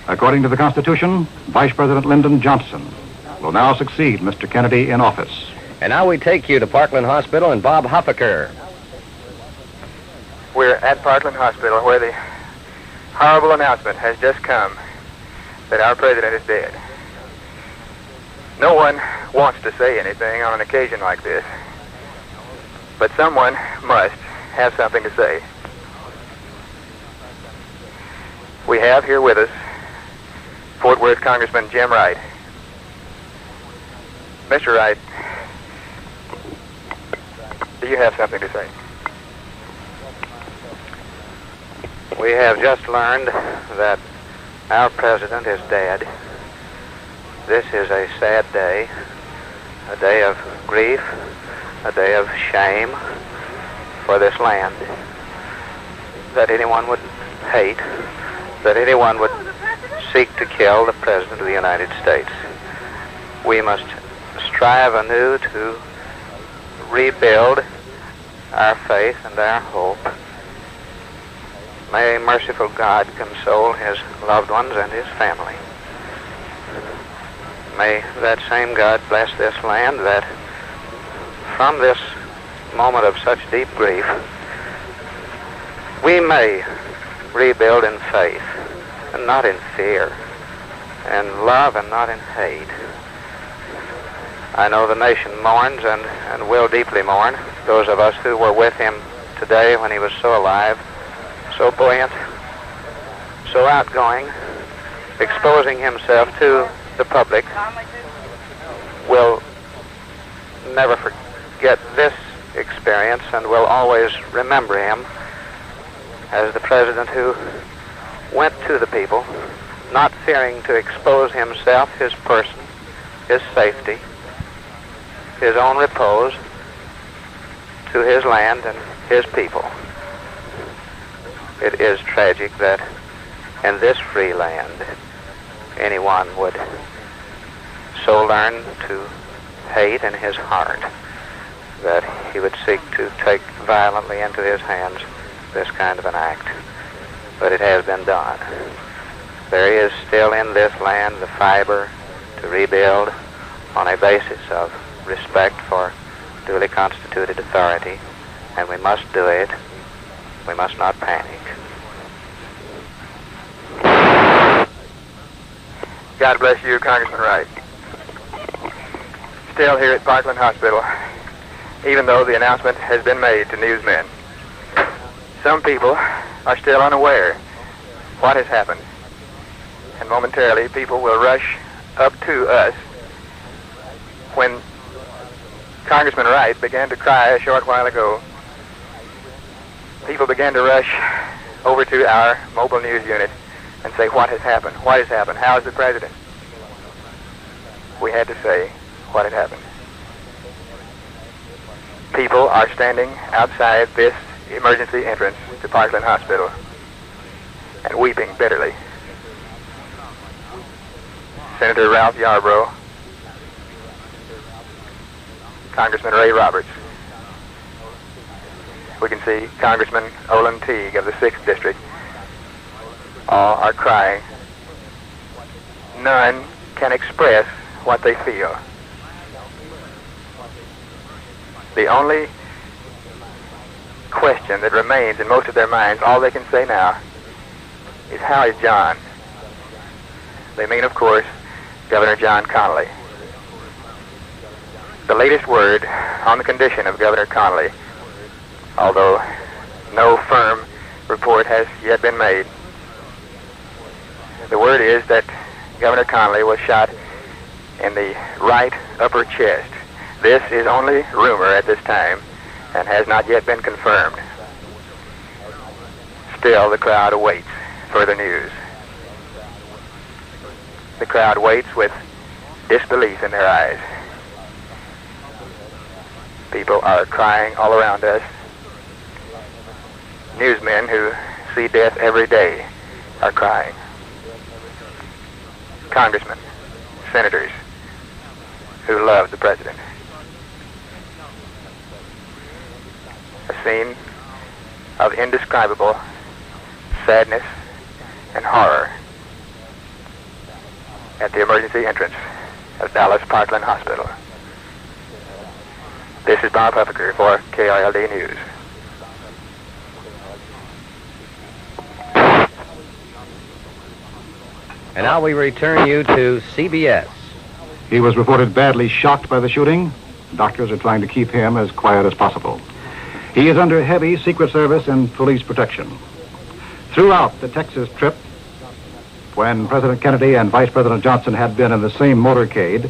S6: According to the Constitution, Vice President Lyndon Johnson will now succeed Mr. Kennedy in office.
S10: And now we take you to Parkland Hospital and Bob Huffaker.
S2: We're at Parkland Hospital where the horrible announcement has just come that our president is dead. No one wants to say anything on an occasion like this, but someone must have something to say. We have here with us Fort Worth Congressman Jim Wright. Mr. Wright, do you have something to say?
S14: We have just learned that our president is dead. This is a sad day, a day of grief, a day of shame for this land. That anyone would hate, that anyone would seek to kill the President of the United States. We must strive anew to rebuild our faith and our hope. May merciful God console his loved ones and his family. May that same God bless this land, that from this moment of such deep grief, we may rebuild in faith and not in fear, and love and not in hate. I know the nation mourns and will deeply mourn, those of us who were with him today when he was so alive, so buoyant, so outgoing, exposing himself to the public, will never forget this experience and will always remember him as the president who went to the people, not fearing to expose himself, his person, his safety, his own repose, to his land and his people. It is tragic that in this free land anyone would so learn to hate in his heart that he would seek to take violently into his hands this kind of an act. But it has been done. There is still in this land the fiber to rebuild on a basis of respect for duly constituted authority, and we must do it. We must not panic.
S2: God bless you, Congressman Wright. Still here at Parkland Hospital, even though the announcement has been made to newsmen. Some people are still unaware what has happened, and momentarily people will rush up to us. When Congressman Wright began to cry a short while ago, people began to rush over to our mobile news unit and say, what has happened? What has happened? How is the president? We had to say what had happened. People are standing outside this emergency entrance to Parkland Hospital and weeping bitterly. Senator Ralph Yarborough, Congressman Ray Roberts. We can see Congressman Olin Teague of the 6th District. All are crying. None can express what they feel. The only question that remains in most of their minds, all they can say now, is how is John? They mean, of course, Governor John Connally. The latest word on the condition of Governor Connally, although no firm report has yet been made, the word is that Governor Connally was shot in the right upper chest. This is only rumor at this time and has not yet been confirmed. Still, the crowd awaits further news. The crowd waits with disbelief in their eyes. People are crying all around us. Newsmen who see death every day are crying. Congressmen, senators who love the president. A scene of indescribable sadness and horror at the emergency entrance of Dallas Parkland Hospital. This is Bob Huffaker for KRLD News.
S10: And now we return you to CBS.
S6: He was reported badly shocked by the shooting. Doctors are trying to keep him as quiet as possible. He is under heavy Secret Service and police protection. Throughout the Texas trip, when President Kennedy and Vice President Johnson had been in the same motorcade,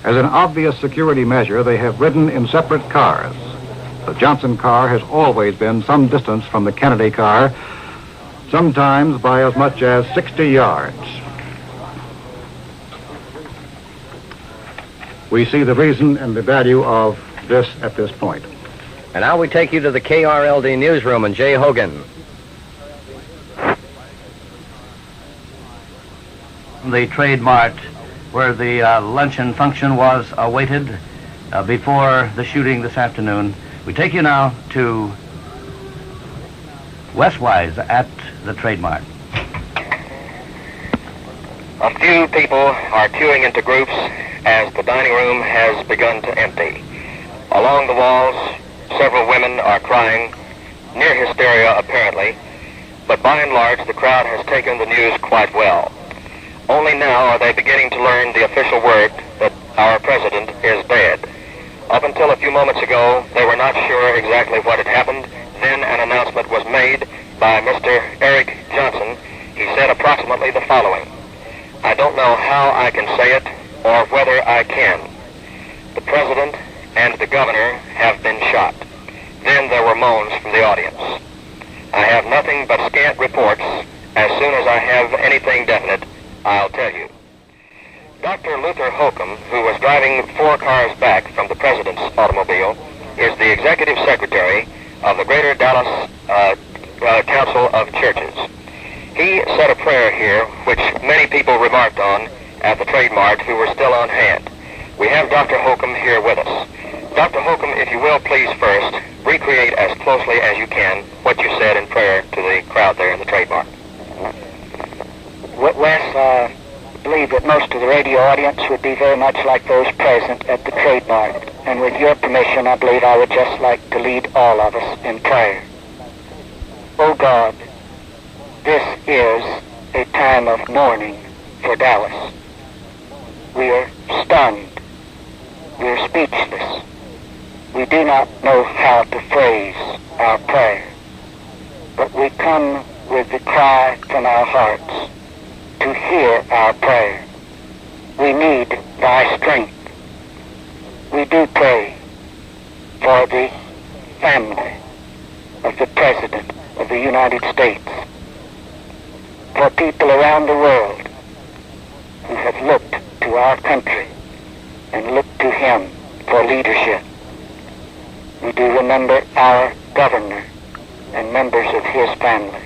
S6: as an obvious security measure, they have ridden in separate cars. The Johnson car has always been some distance from the Kennedy car, sometimes by as much as 60 yards. We see the reason and the value of this at this point.
S10: And now we take you to the KRLD newsroom and Jay Hogan.
S3: The Trade Mart, where the luncheon function was awaited before the shooting this afternoon. We take you now to Westwise at the Trade Mart.
S12: A few people are queuing into groups as the dining room has begun to empty. Along the walls, several women are crying, near hysteria apparently, but by and large the crowd has taken the news quite well. Only now are they beginning to learn the official word that our president is dead. Up until a few moments ago, they were not sure exactly what had happened. Then an announcement was made by Mr. Eric Johnson. He said approximately the following: "I don't know how I can say it or whether I can. The president and the governor have been shot." Then there were moans from the audience. "I have nothing but scant reports. As soon as I have anything definite, I'll tell you." Dr. Luther Holcomb, who was driving 4 cars back from the president's automobile, is the executive secretary of the Greater Dallas Council of Churches. He said a prayer here, which many people remarked on at the Trade Mart who were still on hand. We have Dr. Holcomb here with us. Dr. Holcomb, if you will, please first recreate as closely as you can what you said in prayer to the crowd there in the Trade Mart.
S15: Wes, I believe that most of the radio audience would be very much like those present at the Trade Mart. And with your permission, I believe I would just like to lead all of us in prayer. Oh God, this is a time of mourning for Dallas. We are stunned. We are speechless. We do not know how to phrase our prayer. But we come with the cry from our hearts to hear our prayer. We need thy strength. We do pray for the family of the President of the United States, for people around the world who have looked to our country and looked to him for leadership. We do remember our governor and members of his family.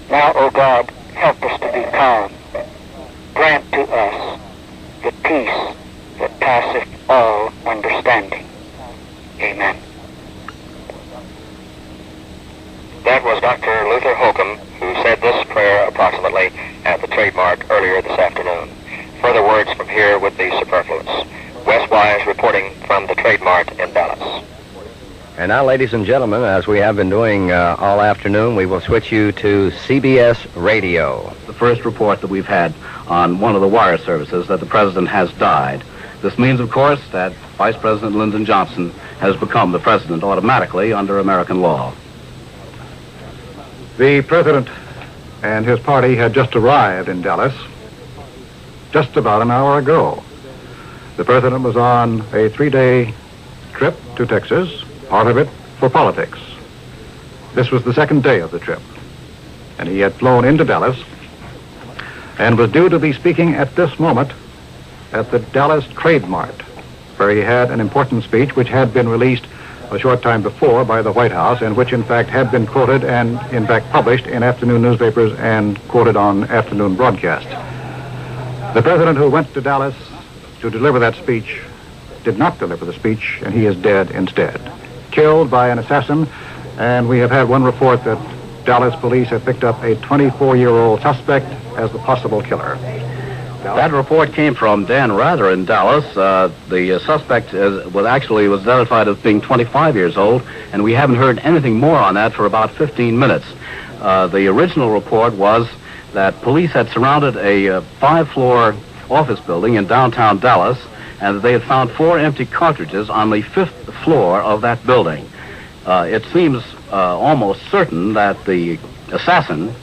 S15: Now, O God, help us to be calm. Grant to us the peace that passeth all understanding. Amen.
S12: That was Dr. Luther Holcomb, who said this prayer approximately at the Trade Mart earlier this afternoon. Further words from here would be superfluous. Wes Wise reporting from the Trade Mart in Dallas.
S10: And now, ladies and gentlemen, as we have been doing all afternoon, we will switch you to CBS Radio.
S16: The first report that we've had on one of the wire services that the president has died. This means, of course, that Vice President Lyndon Johnson has become the president automatically under American law.
S6: The president and his party had just arrived in Dallas just about an hour ago. The president was on a 3-day trip to Texas, part of it for politics. This was the second day of the trip, and he had flown into Dallas and was due to be speaking at this moment at the Dallas Trade Mart, where he had an important speech which had been released a short time before by the White House, and which in fact had been quoted and in fact published in afternoon newspapers and quoted on afternoon broadcast. The president who went to Dallas to deliver that speech did not deliver the speech, and he is dead instead. killed by an assassin, and we have had one report that Dallas police have picked up a 24-year-old suspect as the possible killer.
S16: That report came from Dan Rather in Dallas. The suspect was identified as being 25 years old, and we haven't heard anything more on that for about 15 minutes. The original report was that police had surrounded a 5-floor office building in downtown Dallas, and that they had found 4 empty cartridges on the 5th floor of that building. It seems almost certain that the assassin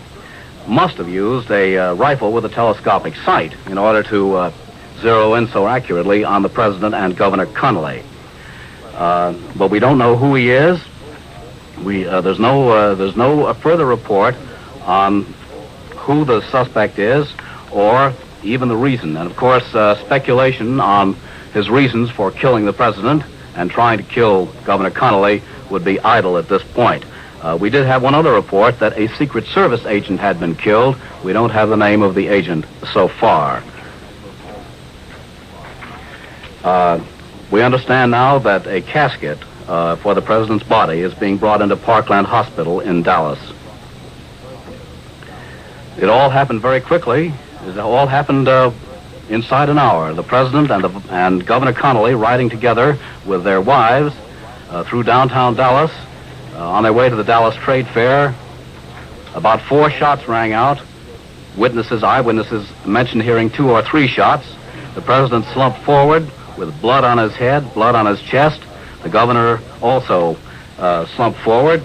S16: must have used a rifle with a telescopic sight in order to zero in so accurately on the president and Governor Connolly. But we don't know who he is. There's no further report on who the suspect is or even the reason. And of course, speculation on his reasons for killing the president and trying to kill Governor Connolly would be idle at this point. We did have one other report that a Secret Service agent had been killed. We don't have the name of the agent so far. We understand now that a casket for the president's body is being brought into Parkland Hospital in Dallas. It all happened very quickly. It all happened inside an hour. The president and Governor Connolly riding together with their wives through downtown Dallas. On their way to the Dallas Trade Fair, about 4 shots rang out. Eyewitnesses mentioned hearing 2 or 3 shots. The president slumped forward with blood on his head, blood on his chest. The governor also slumped forward.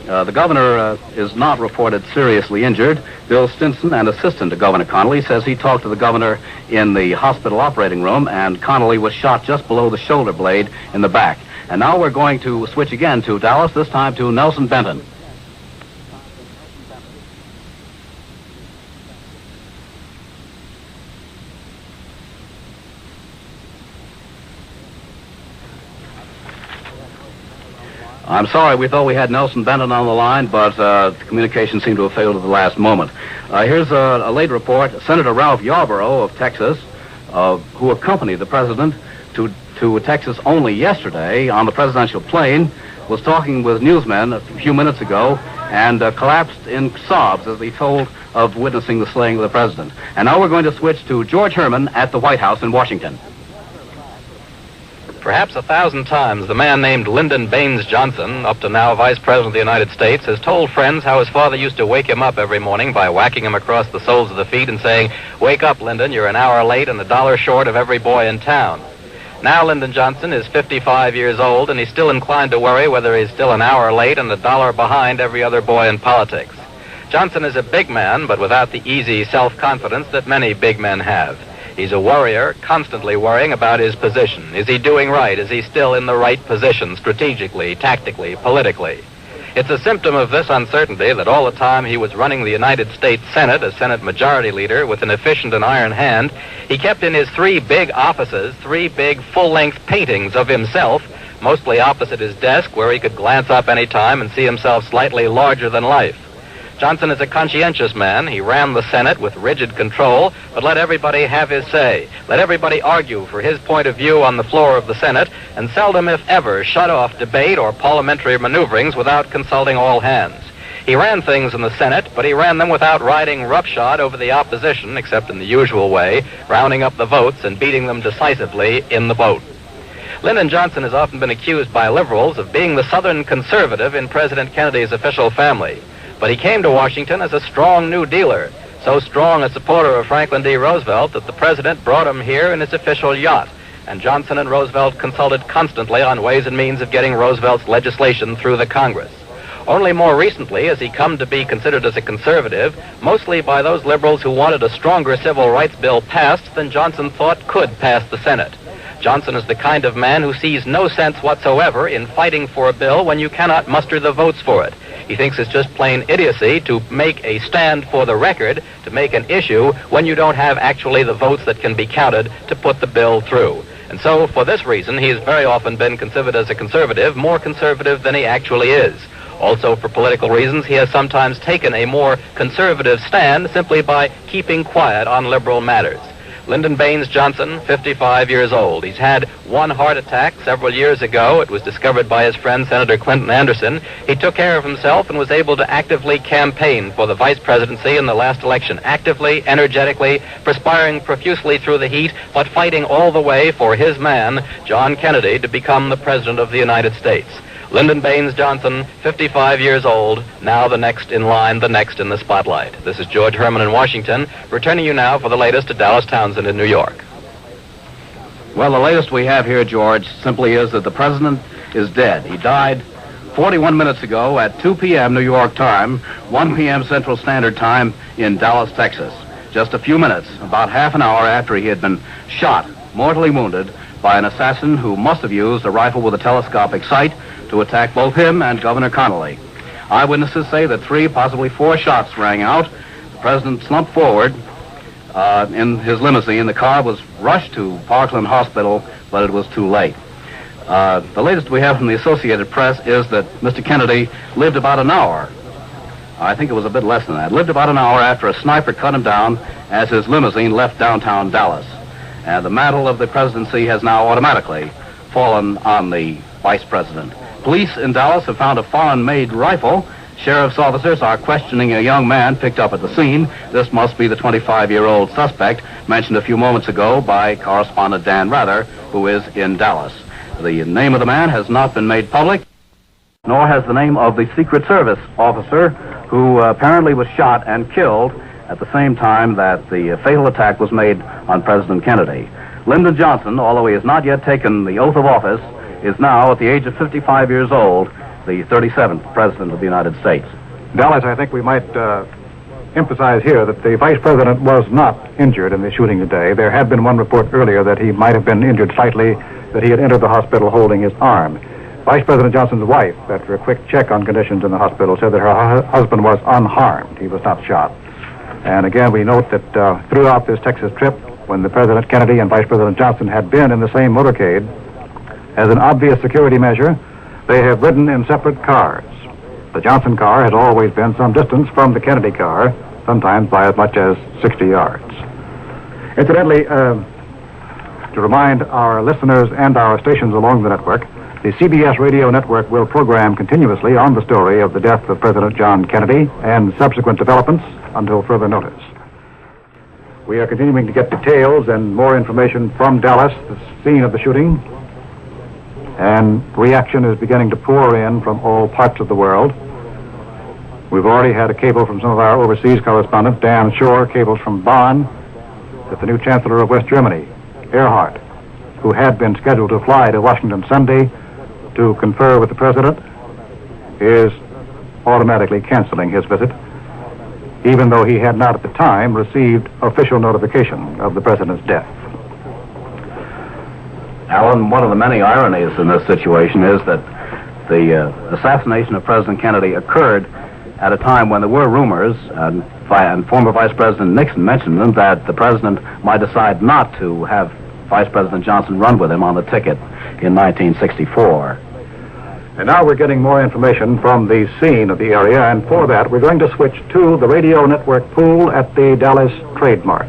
S16: The governor is not reported seriously injured. Bill Stinson, an assistant to Governor Connolly, says he talked to the governor in the hospital operating room, and Connolly was shot just below the shoulder blade in the back. And now we're going to switch again to Dallas, this time to Nelson Benton. I'm sorry, we thought we had Nelson Benton on the line, but the communication seemed to have failed at the last moment. Here's a late report. Senator Ralph Yarborough of Texas, who accompanied the president to Texas only yesterday on the presidential plane, was talking with newsmen a few minutes ago and collapsed in sobs as he told of witnessing the slaying of the president. And now we're going to switch to George Herman at the White House in Washington.
S17: Perhaps 1,000 times, the man named Lyndon Baines Johnson, up to now Vice President of the United States, has told friends how his father used to wake him up every morning by whacking him across the soles of the feet and saying, "Wake up, Lyndon, you're an hour late and $1 short of every boy in town." Now Lyndon Johnson is 55 years old, and he's still inclined to worry whether he's still an hour late and $1 behind every other boy in politics. Johnson is a big man, but without the easy self-confidence that many big men have. He's a worrier, constantly worrying about his position. Is he doing right? Is he still in the right position strategically, tactically, politically? It's a symptom of this uncertainty that all the time he was running the United States Senate as Senate Majority Leader with an efficient and iron hand, he kept in his 3 big offices 3 big full-length paintings of himself, mostly opposite his desk where he could glance up any time and see himself slightly larger than life. Johnson is a conscientious man. He ran the Senate with rigid control, but let everybody have his say. Let everybody argue for his point of view on the floor of the Senate, and seldom, if ever, shut off debate or parliamentary maneuverings without consulting all hands. He ran things in the Senate, but he ran them without riding roughshod over the opposition, except in the usual way, rounding up the votes and beating them decisively in the vote. Lyndon Johnson has often been accused by liberals of being the Southern conservative in President Kennedy's official family. But he came to Washington as a strong New Dealer, so strong a supporter of Franklin D. Roosevelt that the president brought him here in his official yacht, and Johnson and Roosevelt consulted constantly on ways and means of getting Roosevelt's legislation through the Congress. Only more recently has he come to be considered as a conservative, mostly by those liberals who wanted a stronger civil rights bill passed than Johnson thought could pass the Senate. Johnson is the kind of man who sees no sense whatsoever in fighting for a bill when you cannot muster the votes for it. He thinks it's just plain idiocy to make a stand for the record, to make an issue, when you don't have actually the votes that can be counted to put the bill through. And so, for this reason, he has very often been considered as a conservative, more conservative than he actually is. Also, for political reasons, he has sometimes taken a more conservative stand simply by keeping quiet on liberal matters. Lyndon Baines Johnson, 55 years old. He's had one heart attack several years ago. It was discovered by his friend, Senator Clinton Anderson. He took care of himself and was able to actively campaign for the vice presidency in the last election. Actively, energetically, perspiring profusely through the heat, but fighting all the way for his man, John Kennedy, to become the President of the United States. Lyndon Baines Johnson, 55 years old, now the next in line, the next in the spotlight. This is George Herman in Washington, returning you now for the latest to Dallas Townsend in New York.
S16: Well, the latest we have here, George, simply is that the president is dead. He died 41 minutes ago at 2 p.m. New York time, 1 p.m. Central Standard Time in Dallas, Texas. Just a few minutes, about half an hour after he had been shot, mortally wounded, by an assassin who must have used a rifle with a telescopic sight to attack both him and Governor Connolly. Eyewitnesses say that 3, possibly 4 shots rang out. The president slumped forward in his limousine. The car was rushed to Parkland Hospital, but it was too late. The latest we have from the Associated Press is that Mr. Kennedy lived about an hour. I think it was a bit less than that. Lived about an hour after a sniper cut him down as his limousine left downtown Dallas. And the mantle of the presidency has now automatically fallen on the vice president. Police in Dallas have found a foreign-made rifle. Sheriff's officers are questioning a young man picked up at the scene. This must be the 25-year-old suspect mentioned a few moments ago by correspondent Dan Rather, who is in Dallas. The name of the man has not been made public, nor has the name of the Secret Service officer who apparently was shot and killed at the same time that the fatal attack was made on President Kennedy. Lyndon Johnson, although he has not yet taken the oath of office, is now, at the age of 55 years old, the 37th President of the United States.
S6: Dallas, I think we might emphasize here that the Vice President was not injured in the shooting today. There had been one report earlier that he might have been injured slightly, that he had entered the hospital holding his arm. Vice President Johnson's wife, after a quick check on conditions in the hospital, said that her husband was unharmed. He was not shot. And again, we note that throughout this Texas trip, when the President Kennedy and Vice President Johnson had been in the same motorcade, as an obvious security measure, they have ridden in separate cars. The Johnson car has always been some distance from the Kennedy car, sometimes by as much as 60 yards. Incidentally, to remind our listeners and our stations along the network, the CBS radio network will program continuously on the story of the death of President John Kennedy and subsequent developments until further notice. We are continuing to get details and more information from Dallas, the scene of the shooting, and reaction is beginning to pour in from all parts of the world. We've already had a cable from some of our overseas correspondents. Dan Shore cables from Bonn that the new Chancellor of West Germany, Erhard, who had been scheduled to fly to Washington Sunday to confer with the President, is automatically canceling his visit, even though he had not at the time received official notification of the President's death.
S16: Alan, one of the many ironies in this situation is that the assassination of President Kennedy occurred at a time when there were rumors, and former Vice President Nixon mentioned them, that the President might decide not to have Vice President Johnson run with him on the ticket in 1964.
S6: And now we're getting more information from the scene of the area, and for that we're going to switch to the radio network pool at the Dallas Trade Mart.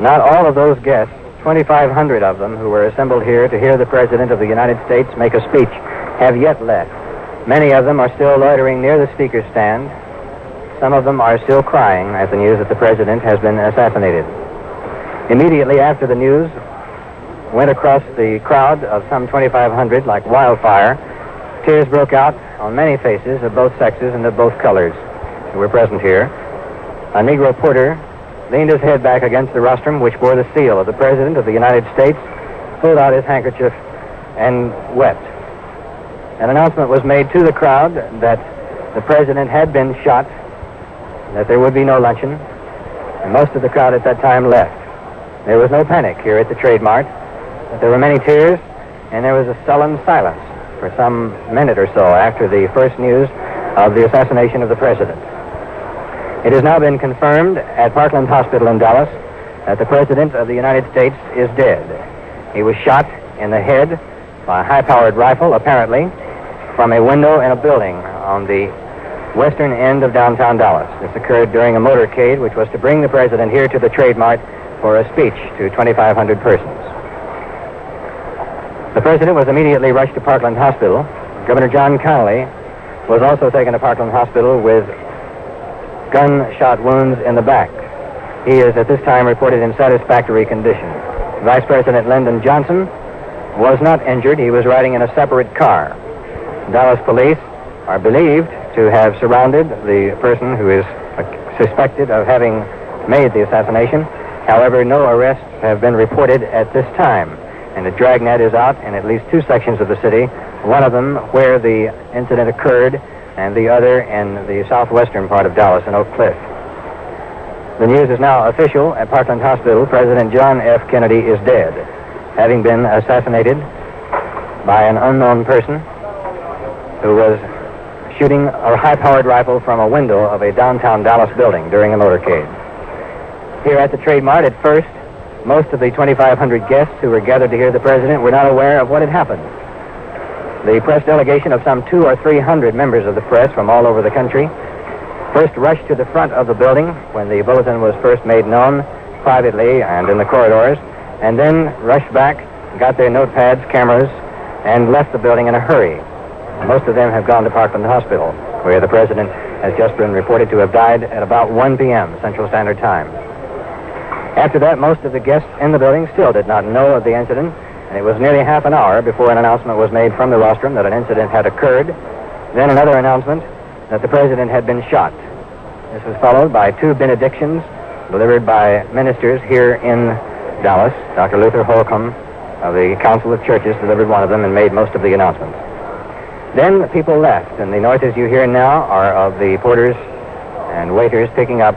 S5: Not all of those guests, 2,500 of them who were assembled here to hear the President of the United States make a speech, have yet left. Many of them are still loitering near the speaker's stand. Some of them are still crying at the news that the President has been assassinated. Immediately after the news went across the crowd of some 2,500 like wildfire, tears broke out on many faces of both sexes and of both colors who were present here. A Negro porter leaned his head back against the rostrum which bore the seal of the President of the United States, pulled out his handkerchief, and wept. An announcement was made to the crowd that the President had been shot, that there would be no luncheon, and most of the crowd at that time left. There was no panic here at the Trade Mart, but there were many tears, and there was a sullen silence for some minute or so after the first news of the assassination of the President. It has now been confirmed at Parkland Hospital in Dallas that the President of the United States is dead. He was shot in the head by a high-powered rifle, apparently, from a window in a building on the
S3: western end of downtown Dallas. This occurred during a motorcade which was to bring the president here to the Trade Mart for a speech to 2,500 persons. The president was immediately rushed to Parkland Hospital. Governor John Connally was also taken to Parkland Hospital with gunshot wounds in the back. He is at this time reported in satisfactory condition. Vice President Lyndon Johnson was not injured. He was riding in a separate car. Dallas police are believed to have surrounded the person who is suspected of having made the assassination. However, no arrests have been reported at this time, and a dragnet is out in at least two sections of the city, one of them where the incident occurred, and the other in the southwestern part of Dallas in Oak Cliff. The news is now official. At Parkland Hospital, President John F. Kennedy is dead, having been assassinated by an unknown person who was shooting a high-powered rifle from a window of a downtown Dallas building during a motorcade. Here at the Trade Mart, at first, most of the 2,500 guests who were gathered to hear the president were not aware of what had happened. The press delegation of some 200 or 300 members of the press from all over the country first rushed to the front of the building when the bulletin was first made known privately and in the corridors, and then rushed back, got their notepads, cameras, and left the building in a hurry. Most of them have gone to Parkland Hospital, where the president has just been reported to have died at about 1 p.m. Central Standard Time. After that, most of the guests in the building still did not know of the incident, and it was nearly half an hour before an announcement was made from the rostrum that an incident had occurred, then another announcement that the president had been shot. This was followed by two benedictions delivered by ministers here in Dallas. Dr. Luther Holcomb of the Council of Churches delivered one of them and made most of the announcements. Then people left, and the noises you hear now are of the porters and waiters picking up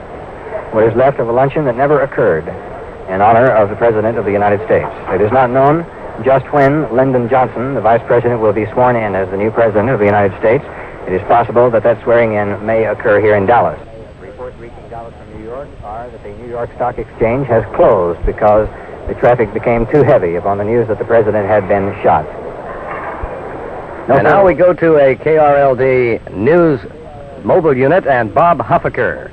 S3: what is left of a luncheon that never occurred in honor of the President of the United States. It is not known just when Lyndon Johnson, the Vice President, will be sworn in as the new President of the United States. It is possible that that swearing-in may occur here in Dallas. Reports reaching Dallas from New York are that the New York Stock Exchange has closed because the traffic became too heavy upon the news that the President had been shot.
S10: And now we go to a KRLD News mobile unit and Bob Huffaker.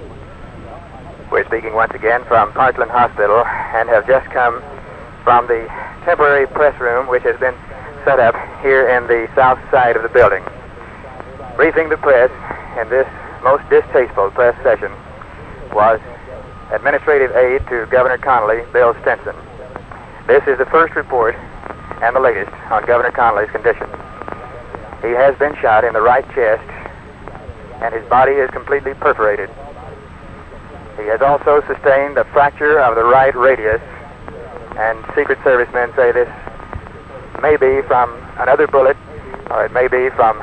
S2: We're speaking once again from Parkland Hospital and have just come from the temporary press room which has been set up here in the south side of the building. Briefing the press in this most distasteful press session was Administrative Aide to Governor Connally, Bill Stinson. This is the first report and the latest on Governor Connally's condition. He has been shot in the right chest, and his body is completely perforated. He has also sustained a fracture of the right radius, and Secret Service men say this may be from another bullet, or it may be from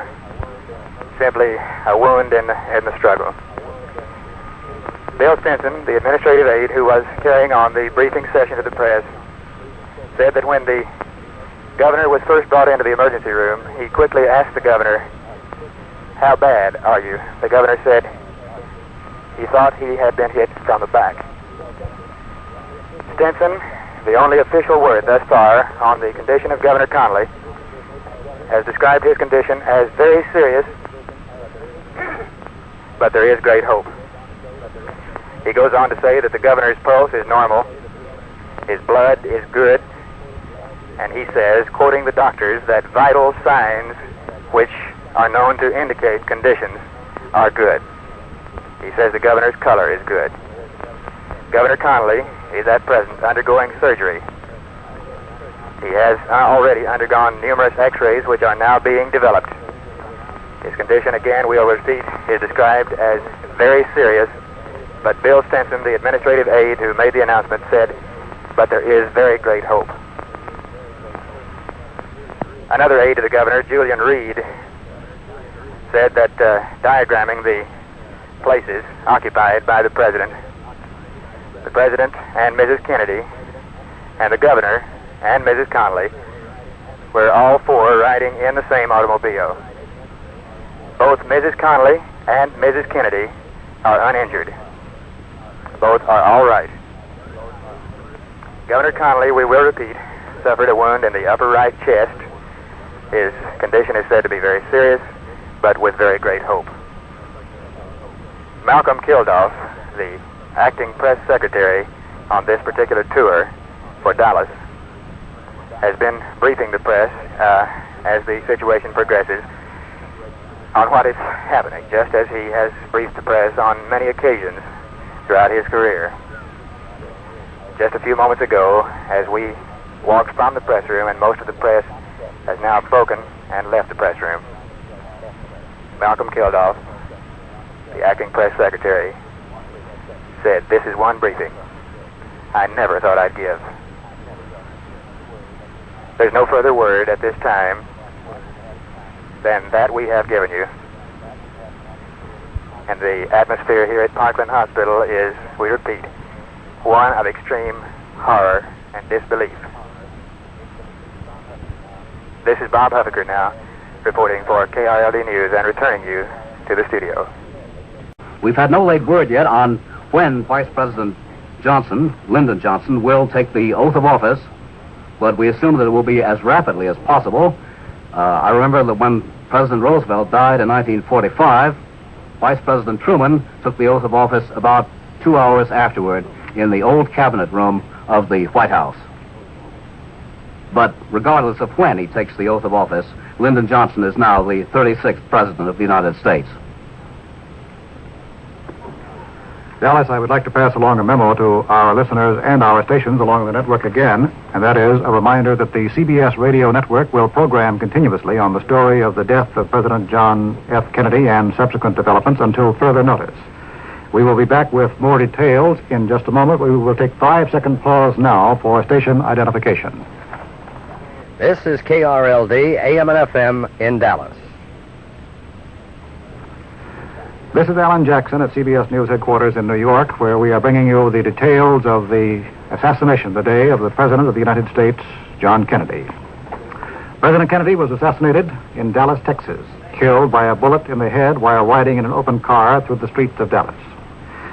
S2: simply a wound in the struggle. Bill Stinson, the administrative aide who was carrying on the briefing session to the press, said that when the governor was first brought into the emergency room, he quickly asked the governor, "How bad are you?" The governor said he thought he had been hit from the back. Stinson, the only official word thus far on the condition of Governor Connally, has described his condition as very serious, but there is great hope. He goes on to say that the governor's pulse is normal, his blood is good, and he says, quoting the doctors, that vital signs which are known to indicate conditions are good. He says the governor's color is good. Governor Connally is at present undergoing surgery. He has already undergone numerous x-rays which are now being developed. His condition, again, we'll repeat, is described as very serious, but Bill Stinson, the administrative aide who made the announcement, said, but there is very great hope. Another aide to the governor, Julian Reed, said that diagramming the places occupied by the president and Mrs. Kennedy and the governor and Mrs. Connally were all four riding in the same automobile. Both Mrs. Connally and Mrs. Kennedy are uninjured. Both are all right. Governor Connally, we will repeat, suffered a wound in the upper right chest. His condition is said to be very serious, but with very great hope. Malcolm Kildoff, the acting press secretary on this particular tour for Dallas, has been briefing the press as the situation progresses on what is happening, just as he has briefed the press on many occasions throughout his career. Just a few moments ago, as we walked from the press room, and most of the press has now broken and left the press room, Malcolm Kildoff, the acting press secretary, said, "This is one briefing I never thought I'd give." There's no further word at this time than that we have given you. And the atmosphere here at Parkland Hospital is, we repeat, one of extreme horror and disbelief. This is Bob Huffaker now, reporting for KRLD News and returning you to the studio.
S16: We've had no late word yet on when Vice President Johnson, Lyndon Johnson, will take the oath of office, but we assume that it will be as rapidly as possible. I remember that when President Roosevelt died in 1945, Vice President Truman took the oath of office about 2 hours afterward in the old cabinet room of the White House. But regardless of when he takes the oath of office, Lyndon Johnson is now the 36th President of the United States.
S6: Dallas, I would like to pass along a memo to our listeners and our stations along the network again, and that is a reminder that the CBS radio network will program continuously on the story of the death of President John F. Kennedy and subsequent developments until further notice. We will be back with more details in just a moment. We will take 5-second pause now for station identification.
S10: This is KRLD, AM and FM in Dallas.
S6: This is Alan Jackson at CBS News headquarters in New York, where we are bringing you the details of the assassination today of the President of the United States, John Kennedy. President Kennedy was assassinated in Dallas, Texas, killed by a bullet in the head while riding in an open car through the streets of Dallas.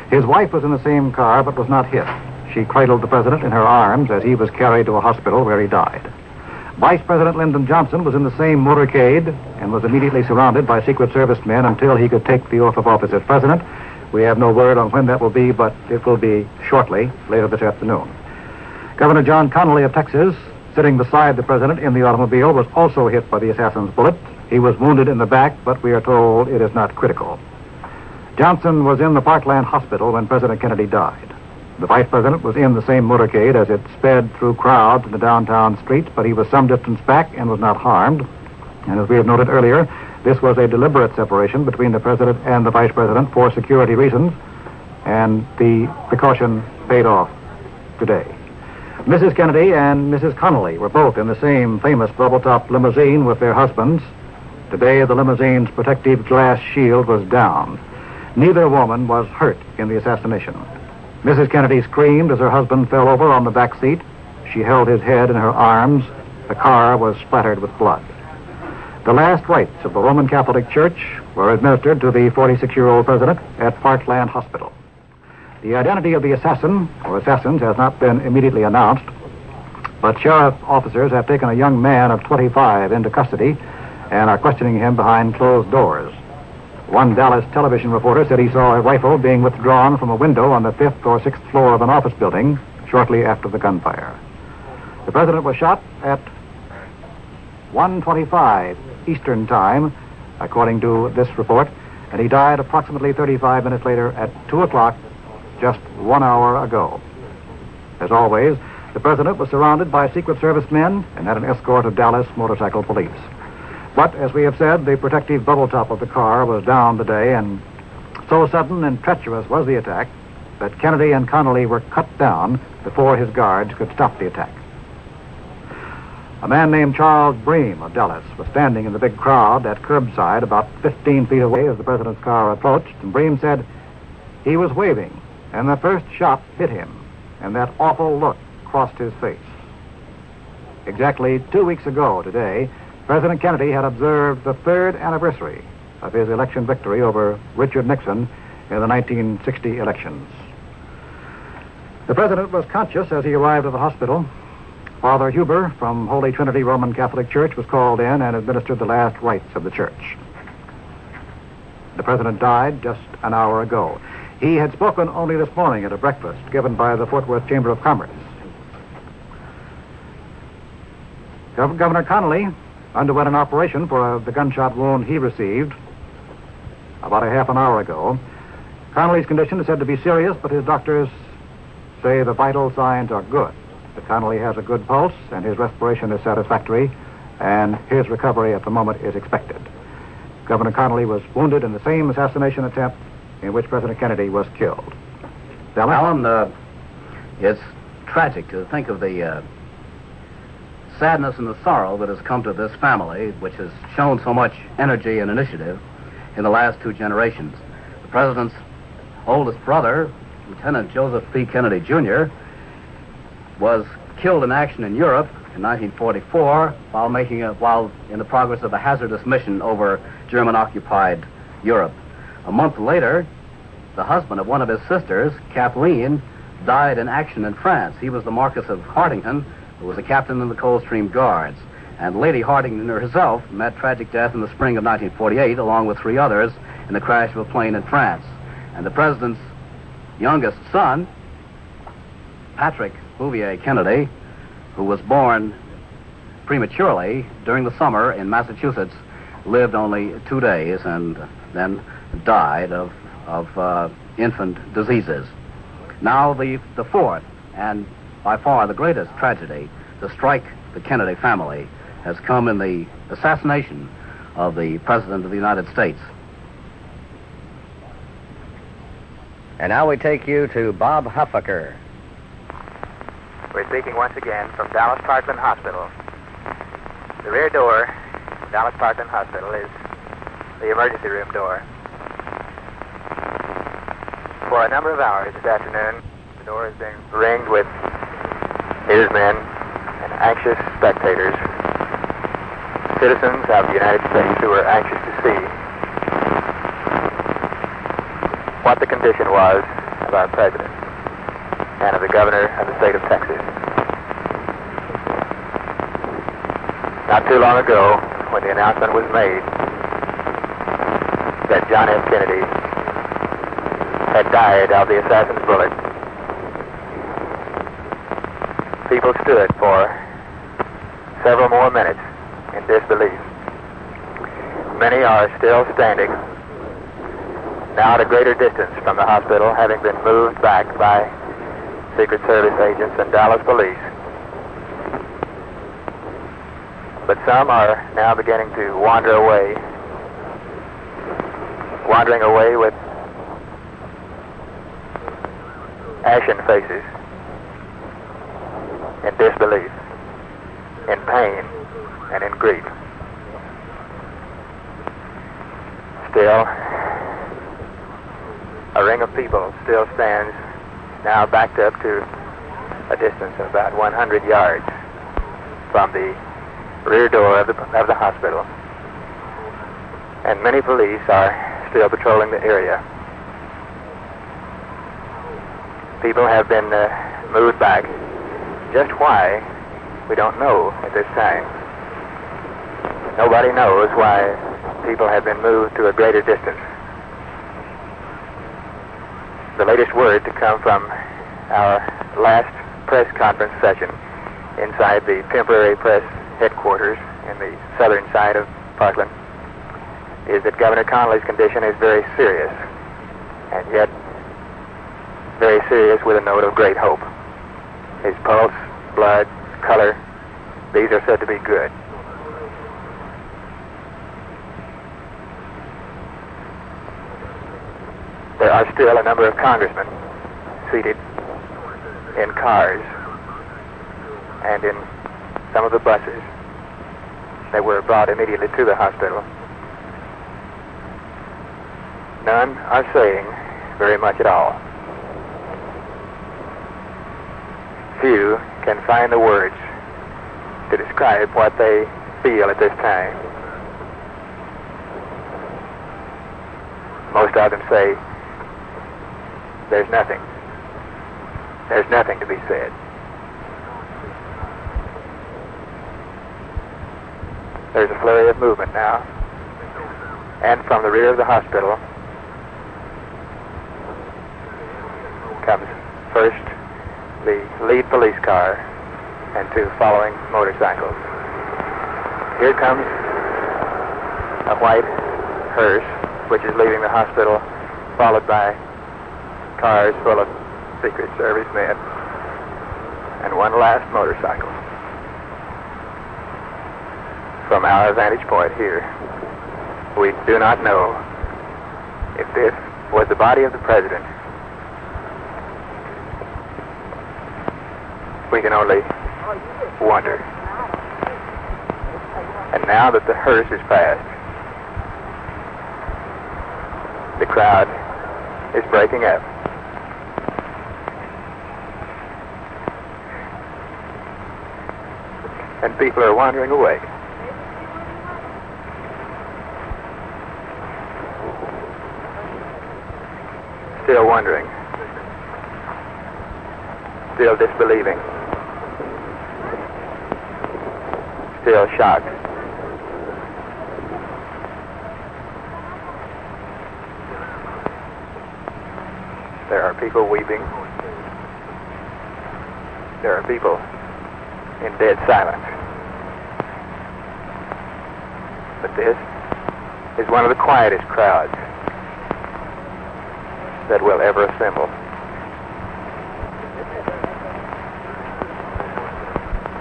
S6: His wife was in the same car but was not hit. She cradled the President in her arms as he was carried to a hospital where he died. Vice President Lyndon Johnson was in the same motorcade and was immediately surrounded by Secret Service men until he could take the oath of office as president. We have no word on when that will be, but it will be shortly, later this afternoon. Governor John Connally of Texas, sitting beside the president in the automobile, was also hit by the assassin's bullet. He was wounded in the back, but we are told it is not critical. Johnson was in the Parkland Hospital when President Kennedy died. The vice president was in the same motorcade as it sped through crowds in the downtown streets, but he was some distance back and was not harmed. And as we have noted earlier, this was a deliberate separation between the president and the vice president for security reasons, and the precaution paid off today. Mrs. Kennedy and Mrs. Connally were both in the same famous bubble-top limousine with their husbands. Today, the limousine's protective glass shield was down. Neither woman was hurt in the assassination. Mrs. Kennedy screamed as her husband fell over on the back seat. She held his head in her arms. The car was splattered with blood. The last rites of the Roman Catholic Church were administered to the 46-year-old president at Parkland Hospital. The identity of the assassin, or assassins, has not been immediately announced, but sheriff officers have taken a young man of 25 into custody and are questioning him behind closed doors. One Dallas television reporter said he saw a rifle being withdrawn from a window on the 5th or 6th floor of an office building shortly after the gunfire. The president was shot at 1:25 Eastern Time, according to this report, and he died approximately 35 minutes later at 2 o'clock, just 1 hour ago. As always, the president was surrounded by Secret Service men and had an escort of Dallas motorcycle police. But, as we have said, the protective bubble top of the car was down today, and so sudden and treacherous was the attack that Kennedy and Connally were cut down before his guards could stop the attack. A man named Charles Bream of Dallas was standing in the big crowd at curbside about 15 feet away as the president's car approached, and Bream said he was waving, and the first shot hit him, and that awful look crossed his face. Exactly 2 weeks ago today, President Kennedy had observed the 3rd anniversary of his election victory over Richard Nixon in the 1960 elections. The president was conscious as he arrived at the hospital. Father Huber from Holy Trinity Roman Catholic Church was called in and administered the last rites of the church. The president died just an hour ago. He had spoken only this morning at a breakfast given by the Fort Worth Chamber of Commerce. Governor Connolly underwent an operation for the gunshot wound he received about a half an hour ago. Connolly's condition is said to be serious, but his doctors say the vital signs are good. That Connolly has a good pulse, and his respiration is satisfactory, and his recovery at the moment is expected. Governor Connolly was wounded in the same assassination attempt in which President Kennedy was killed.
S16: Alan, it's tragic to think of the sadness and the sorrow that has come to this family, which has shown so much energy and initiative in the last 2 generations. The president's oldest brother, Lieutenant Joseph P. Kennedy, Jr., was killed in action in Europe in 1944 while in the progress of a hazardous mission over German-occupied Europe. A month later, the husband of one of his sisters, Kathleen, died in action in France. He was the Marquis of Hartington, who was a captain in the Coldstream Guards. And Lady Hartington herself met tragic death in the spring of 1948, along with 3 others, in the crash of a plane in France. And the president's youngest son, Patrick Bouvier Kennedy, who was born prematurely during the summer in Massachusetts, lived only 2 days and then died of infant diseases. Now the fourth, and by far the greatest tragedy to strike the Kennedy family, has come in the assassination of the President of the United States.
S10: And now we take you to Bob Huffaker.
S2: We're speaking once again from Dallas Parkland Hospital. The rear door of Dallas Parkland Hospital is the emergency room door. For a number of hours this afternoon, the door has been ringed with newsmen and anxious spectators, citizens of the United States who were anxious to see what the condition was of our president and of the governor of the state of Texas. Not too long ago, when the announcement was made that John F. Kennedy had died of the assassin's bullet, people stood for several more minutes in disbelief. Many are still standing, now at a greater distance from the hospital, having been moved back by Secret Service agents and Dallas police. But some are now beginning to wandering away with ashen faces, in disbelief, in pain, and in grief. Still, a ring of people still stands, now backed up to a distance of about 100 yards from the rear door of the hospital. And many police are still patrolling the area. People have been moved back. Just why, we don't know at this time. Nobody knows why people have been moved to a greater distance. The latest word to come from our last press conference session inside the temporary press headquarters in the southern side of Parkland is that Governor Connolly's condition is very serious, and yet very serious with a note of great hope. His pulse, blood, color, these are said to be good. There are still a number of congressmen seated in cars and in some of the buses that were brought immediately to the hospital. None are saying very much at all. Few can find the words to describe what they feel at this time. Most of them say, there's nothing. There's nothing to be said. There's a flurry of movement now. And from the rear of the hospital, First, the lead police car and 2 following motorcycles. Here comes a white hearse, which is leaving the hospital, followed by cars full of Secret Service men, and one last motorcycle. From our vantage point here, we do not know if this was the body of the president. We can only wonder. And now that the hearse is past, the crowd is breaking up. And people are wandering away. Still wondering. Still disbelieving. Still shocked. There are people weeping. There are people in dead silence. But this is one of the quietest crowds that will ever assemble.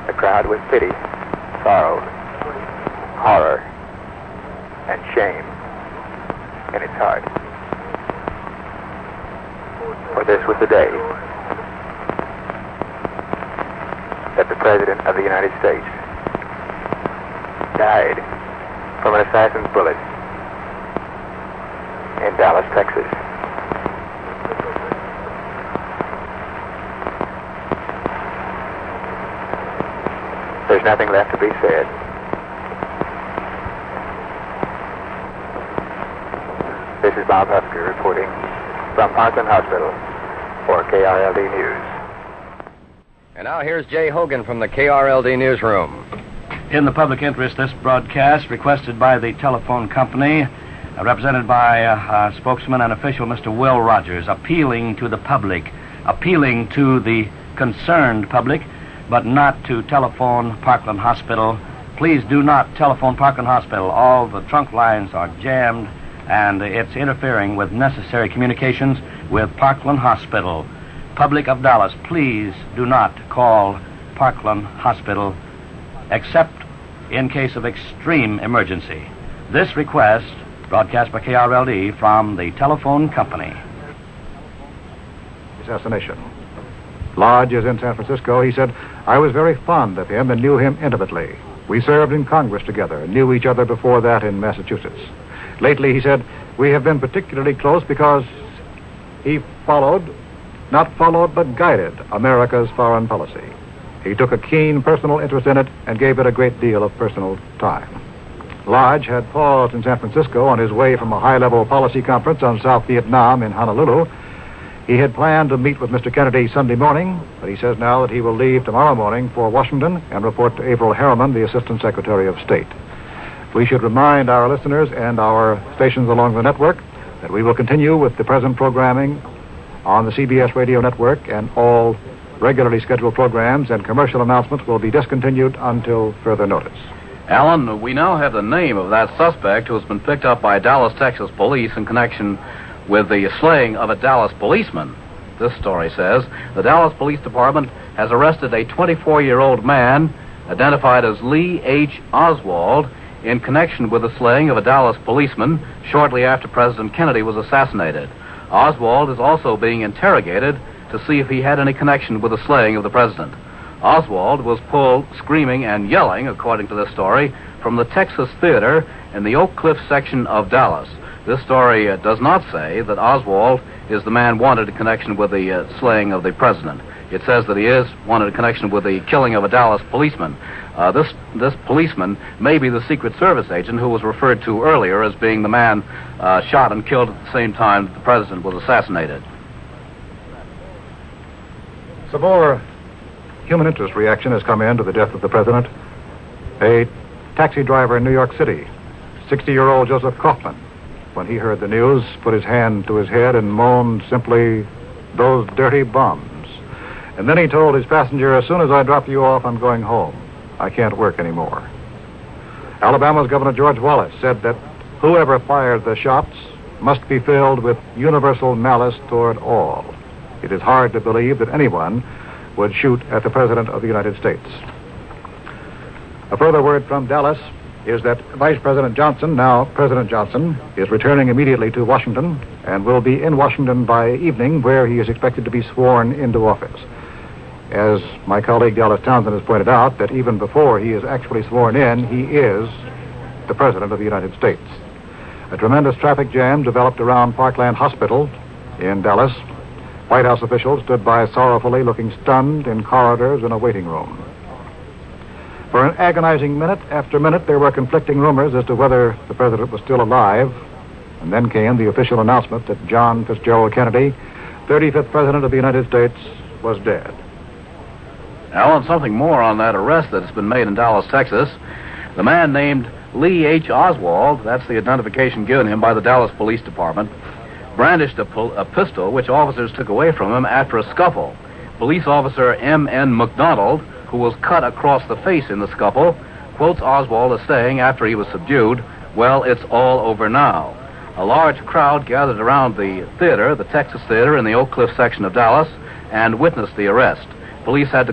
S2: A crowd with pity, sorrow, horror, and shame in its heart. For this was the day that the President of the United States died from an assassin's bullet in Dallas, Texas. There's nothing left to be said. This is Bob Husker reporting from Parkland Hospital for KRLD News.
S10: And now here's Jay Hogan from the KRLD Newsroom.
S3: In the public interest, this broadcast, requested by the telephone company, represented by a spokesman and official, Mr. Will Rogers, appealing to the public, appealing to the concerned public, but not to telephone Parkland Hospital. Please do not telephone Parkland Hospital. All the trunk lines are jammed, and it's interfering with necessary communications with Parkland Hospital. Public of Dallas, please do not call Parkland Hospital except in case of extreme emergency. This request, broadcast by KRLD from the telephone company.
S6: Assassination. Lodge is in San Francisco. He said, I was very fond of him and knew him intimately. We served in Congress together, knew each other before that in Massachusetts. Lately, he said, we have been particularly close because he followed, not followed, but guided America's foreign policy. He took a keen personal interest in it and gave it a great deal of personal time. Lodge had paused in San Francisco on his way from a high-level policy conference on South Vietnam in Honolulu. He had planned to meet with Mr. Kennedy Sunday morning, but he says now that he will leave tomorrow morning for Washington and report to Averell Harriman, the Assistant Secretary of State. We should remind our listeners and our stations along the network that we will continue with the present programming on the CBS radio network, and all regularly scheduled programs and commercial announcements will be discontinued until further notice.
S16: Alan, we now have the name of that suspect who has been picked up by Dallas, Texas police in connection with the slaying of a Dallas policeman. This story says the Dallas Police Department has arrested a 24-year-old man identified as Lee H. Oswald in connection with the slaying of a Dallas policeman shortly after President Kennedy was assassinated. Oswald is also being interrogated to see if he had any connection with the slaying of the president. Oswald was pulled screaming and yelling, according to this story, from the Texas Theater in the Oak Cliff section of Dallas. This story does not say that Oswald is the man wanted in connection with the slaying of the president. It says that he is wanted in connection with the killing of a Dallas policeman. This policeman may be the Secret Service agent who was referred to earlier as being the man shot and killed at the same time that the president was assassinated.
S6: Some more human interest reaction has come in to the death of the president. A taxi driver in New York City, 60-year-old Joseph Kaufman, when he heard the news, put his hand to his head and moaned simply, those dirty bums. And then he told his passenger, as soon as I drop you off, I'm going home. I can't work anymore. Alabama's Governor George Wallace said that whoever fired the shots must be filled with universal malice toward all. It is hard to believe that anyone would shoot at the President of the United States. A further word from Dallas is that Vice President Johnson, now President Johnson, is returning immediately to Washington and will be in Washington by evening, where he is expected to be sworn into office. As my colleague Dallas Townsend has pointed out, that even before he is actually sworn in, he is the President of the United States. A tremendous traffic jam developed around Parkland Hospital in Dallas. White House officials stood by sorrowfully, looking stunned in corridors and a waiting room. For an agonizing minute after minute, there were conflicting rumors as to whether the president was still alive. And then came the official announcement that John Fitzgerald Kennedy, 35th President of the United States, was dead.
S16: Now, on something more on that arrest that's been made in Dallas, Texas, the man named Lee H. Oswald, that's the identification given him by the Dallas Police Department, brandished a pistol which officers took away from him after a scuffle. Police officer M.N. McDonald, who was cut across the face in the scuffle, quotes Oswald as saying after he was subdued, "Well, it's all over now." A large crowd gathered around the theater, the Texas Theater in the Oak Cliff section of Dallas, and witnessed the arrest. Police had to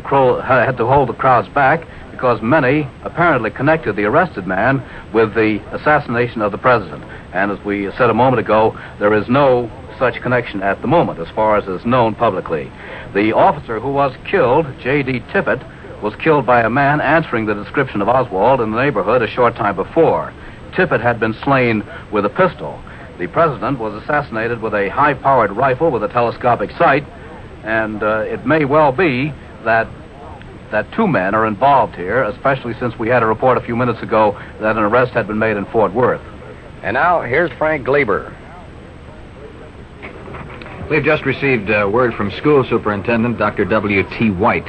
S16: hold the crowds back because many apparently connected the arrested man with the assassination of the president. And as we said a moment ago, there is no such connection at the moment as far as is known publicly. The officer who was killed, J.D. Tippett, was killed by a man answering the description of Oswald in the neighborhood a short time before. Tippett had been slain with a pistol. The president was assassinated with a high-powered rifle with a telescopic sight, and it may well be that two men are involved here, especially since we had a report a few minutes ago that an arrest had been made in Fort Worth.
S10: And now, here's Frank Gleber.
S18: We've just received word from School Superintendent Dr. W.T. White.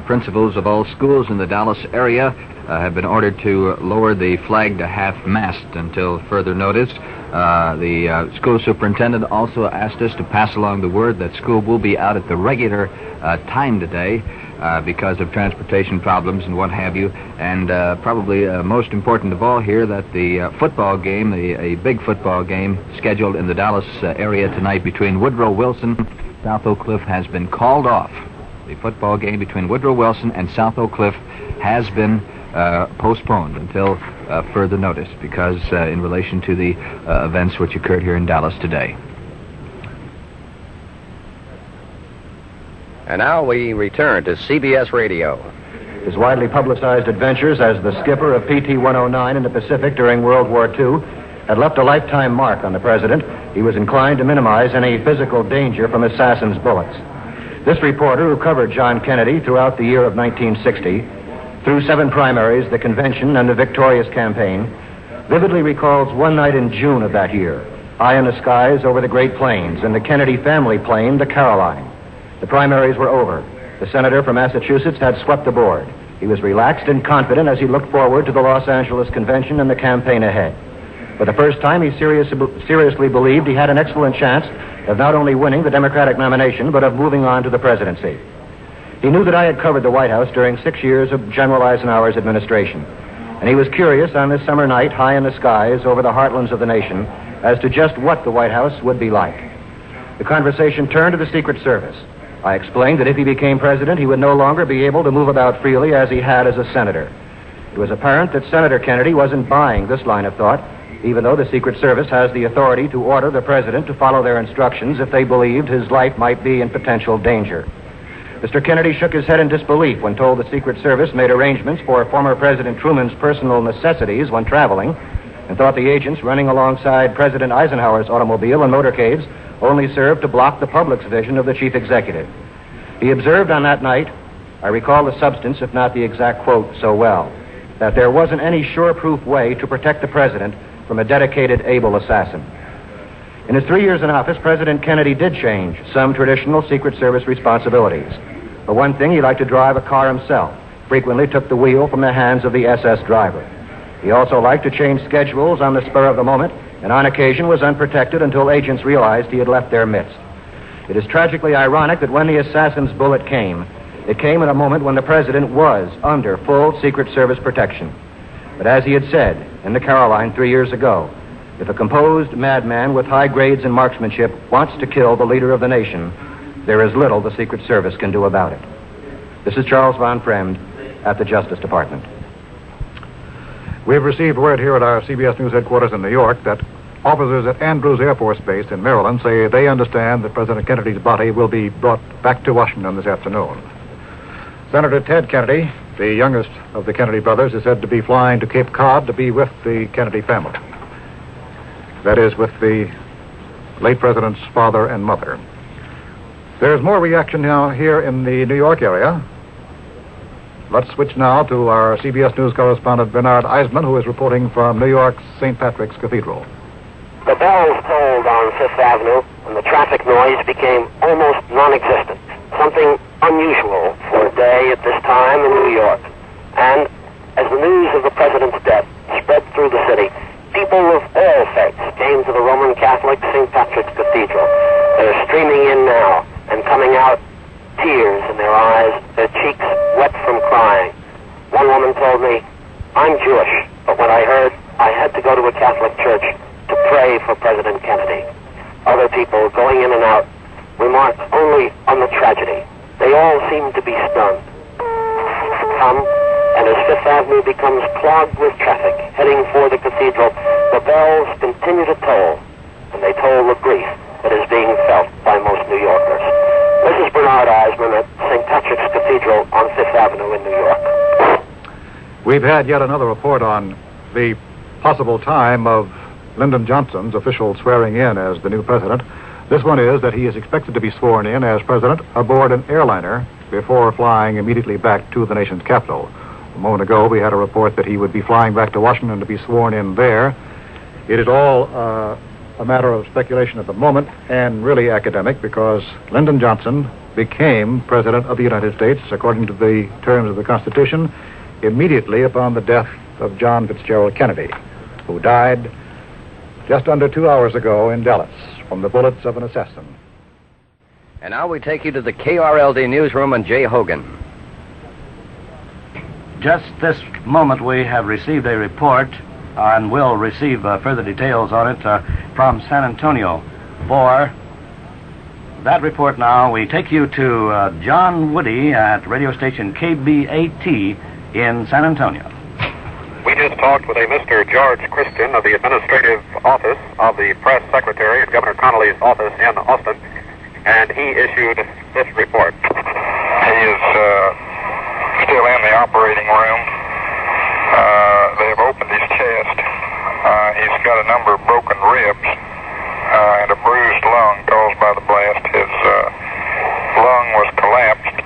S18: Principals of all schools in the Dallas area have been ordered to lower the flag to half-mast until further notice. The school superintendent also asked us to pass along the word that school will be out at the regular time today because of transportation problems and what have you. And probably most important of all here, that the football game, a big football game scheduled in the Dallas area tonight between Woodrow Wilson and South Oak Cliff has been called off. The football game between Woodrow Wilson and South Oak Cliff has been postponed until further notice because in relation to the events which occurred here in Dallas today.
S10: And now we return to CBS Radio.
S4: His widely publicized adventures as the skipper of PT-109 in the Pacific during World War II had left a lifetime mark on the president. He was inclined to minimize any physical danger from assassins' bullets. This reporter, who covered John Kennedy throughout the year of 1960, through 7 primaries, the convention, and the victorious campaign, vividly recalls one night in June of that year, high in the skies over the Great Plains, in the Kennedy family plane, the Caroline. The primaries were over. The senator from Massachusetts had swept the board. He was relaxed and confident as he looked forward to the Los Angeles convention and the campaign ahead. For the first time, he seriously believed he had an excellent chance of not only winning the Democratic nomination, but of moving on to the presidency. He knew that I had covered the White House during 6 years of General Eisenhower's administration, and he was curious on this summer night, high in the skies over the heartlands of the nation, as to just what the White House would be like. The conversation turned to the Secret Service. I explained that if he became president, he would no longer be able to move about freely as he had as a senator. It was apparent that Senator Kennedy wasn't buying this line of thought, even though the Secret Service has the authority to order the president to follow their instructions if they believed his life might be in potential danger. Mr. Kennedy shook his head in disbelief when told the Secret Service made arrangements for former President Truman's personal necessities when traveling, and thought the agents running alongside President Eisenhower's automobile and motorcades only served to block the public's vision of the chief executive. He observed on that night, I recall the substance if not the exact quote so well, that there wasn't any sure-proof way to protect the president from a dedicated, able assassin. In his 3 years in office, President Kennedy did change some traditional Secret Service responsibilities. For one thing, he liked to drive a car himself, frequently took the wheel from the hands of the SS driver. He also liked to change schedules on the spur of the moment, and on occasion was unprotected until agents realized he had left their midst. It is tragically ironic that when the assassin's bullet came, it came at a moment when the president was under full Secret Service protection. But as he had said in the Caroline 3 years ago, if a composed madman with high grades in marksmanship wants to kill the leader of the nation, there is little the Secret Service can do about it. This is Charles Von Fremd at the Justice Department.
S6: We've received word here at our CBS News headquarters in New York that officers at Andrews Air Force Base in Maryland say they understand that President Kennedy's body will be brought back to Washington this afternoon. Senator Ted Kennedy, the youngest of the Kennedy brothers, is said to be flying to Cape Cod to be with the Kennedy family. That is, with the late president's father and mother. There's more reaction now here in the New York area. Let's switch now to our CBS News correspondent Bernard Eisman, who is reporting from New York's St. Patrick's Cathedral.
S12: The bells tolled on Fifth Avenue, and the traffic noise became almost non-existent, something unusual for a day at this time in New York. And as the news of the president's death spread through the city, people of all faiths came to the Roman Catholic St. Patrick's Cathedral. They're streaming in now and coming out, tears in their eyes, their cheeks wet from crying. One woman told me, "I'm Jewish, but when I heard I had to go to a Catholic church to pray for President Kennedy." Other people, going in and out, remarked only on the tragedy. They all seemed to be stunned. Come, and as Fifth Avenue becomes clogged with traffic heading for the cathedral, the bells continue to toll, and they toll the grief that is being felt by most New Yorkers. This is Bernard Eisman at St. Patrick's Cathedral on Fifth Avenue in New York.
S6: We've had yet another report on the possible time of Lyndon Johnson's official swearing in as the new president. This one is that he is expected to be sworn in as president aboard an airliner before flying immediately back to the nation's capital. A moment ago, we had a report that he would be flying back to Washington to be sworn in there. It is all a matter of speculation at the moment, and really academic, because Lyndon Johnson became President of the United States, according to the terms of the Constitution, immediately upon the death of John Fitzgerald Kennedy, who died just under 2 hours ago in Dallas from the bullets of an assassin.
S10: And now we take you to the KRLD newsroom and Jay Hogan.
S3: Just this moment we have received a report and will receive further details on it from San Antonio. For that report now, we take you to John Woody at radio station KBAT in San Antonio.
S8: We just talked with a Mr. George Christian of the Administrative Office of the Press Secretary in Governor Connolly's office in Austin, and he issued this report.
S19: He is still in the operating room. They have opened his chest. He's got a number of broken ribs and a bruised lung caused by the blast. His lung was collapsed,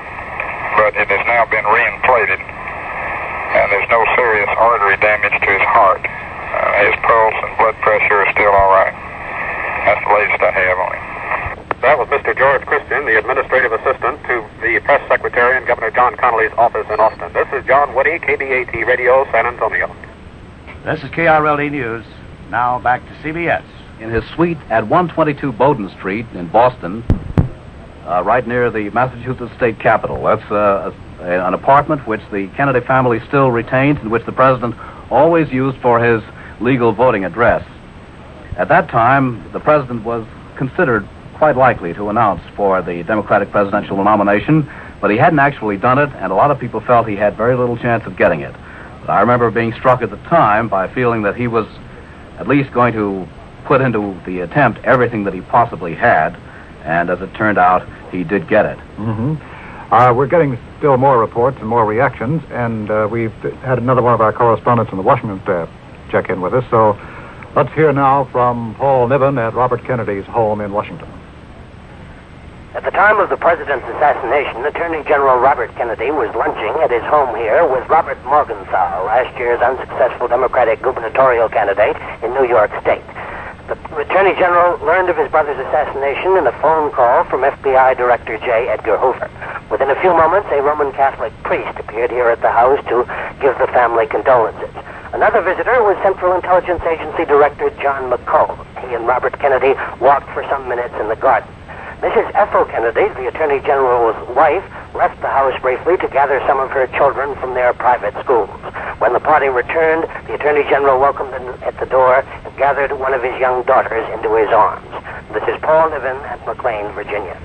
S19: but it has now been reinflated, and there's no serious artery damage to his heart. His pulse and blood pressure are still all right. That's the latest I have on him.
S8: That was Mr. George Christian, the administrative assistant to the press secretary in Governor John Connolly's office in Austin. This is John Woody, KBAT Radio, San Antonio.
S3: This is KRLD News. Now back to CBS.
S16: In his suite at 122 Bowdoin Street in Boston, right near the Massachusetts State Capitol. That's an apartment which the Kennedy family still retains and which the president always used for his legal voting address. At that time, the president was considered quite likely to announce for the Democratic presidential nomination, but he hadn't actually done it, and a lot of people felt he had very little chance of getting it. But I remember being struck at the time by feeling that he was at least going to put into the attempt everything that he possibly had, and as it turned out, he did get it.
S6: Mm-hmm. We're getting still more reports and more reactions, and we've had another one of our correspondents in the Washington staff check in with us, so let's hear now from Paul Niven at Robert Kennedy's home in Washington.
S11: At the time of the president's assassination, Attorney General Robert Kennedy was lunching at his home here with Robert Morgenthau, last year's unsuccessful Democratic gubernatorial candidate in New York State. The Attorney General learned of his brother's assassination in a phone call from FBI Director J. Edgar Hoover. Within a few moments, a Roman Catholic priest appeared here at the house to give the family condolences. Another visitor was Central Intelligence Agency Director John McComb. He and Robert Kennedy walked for some minutes in the garden.
S10: Mrs. Ethel Kennedy, the Attorney General's wife, left the house briefly to gather some of her children from their private schools. When the party returned, the Attorney General welcomed them at the door and gathered one of his young daughters into his arms. This is Paul Niven at McLean, Virginia.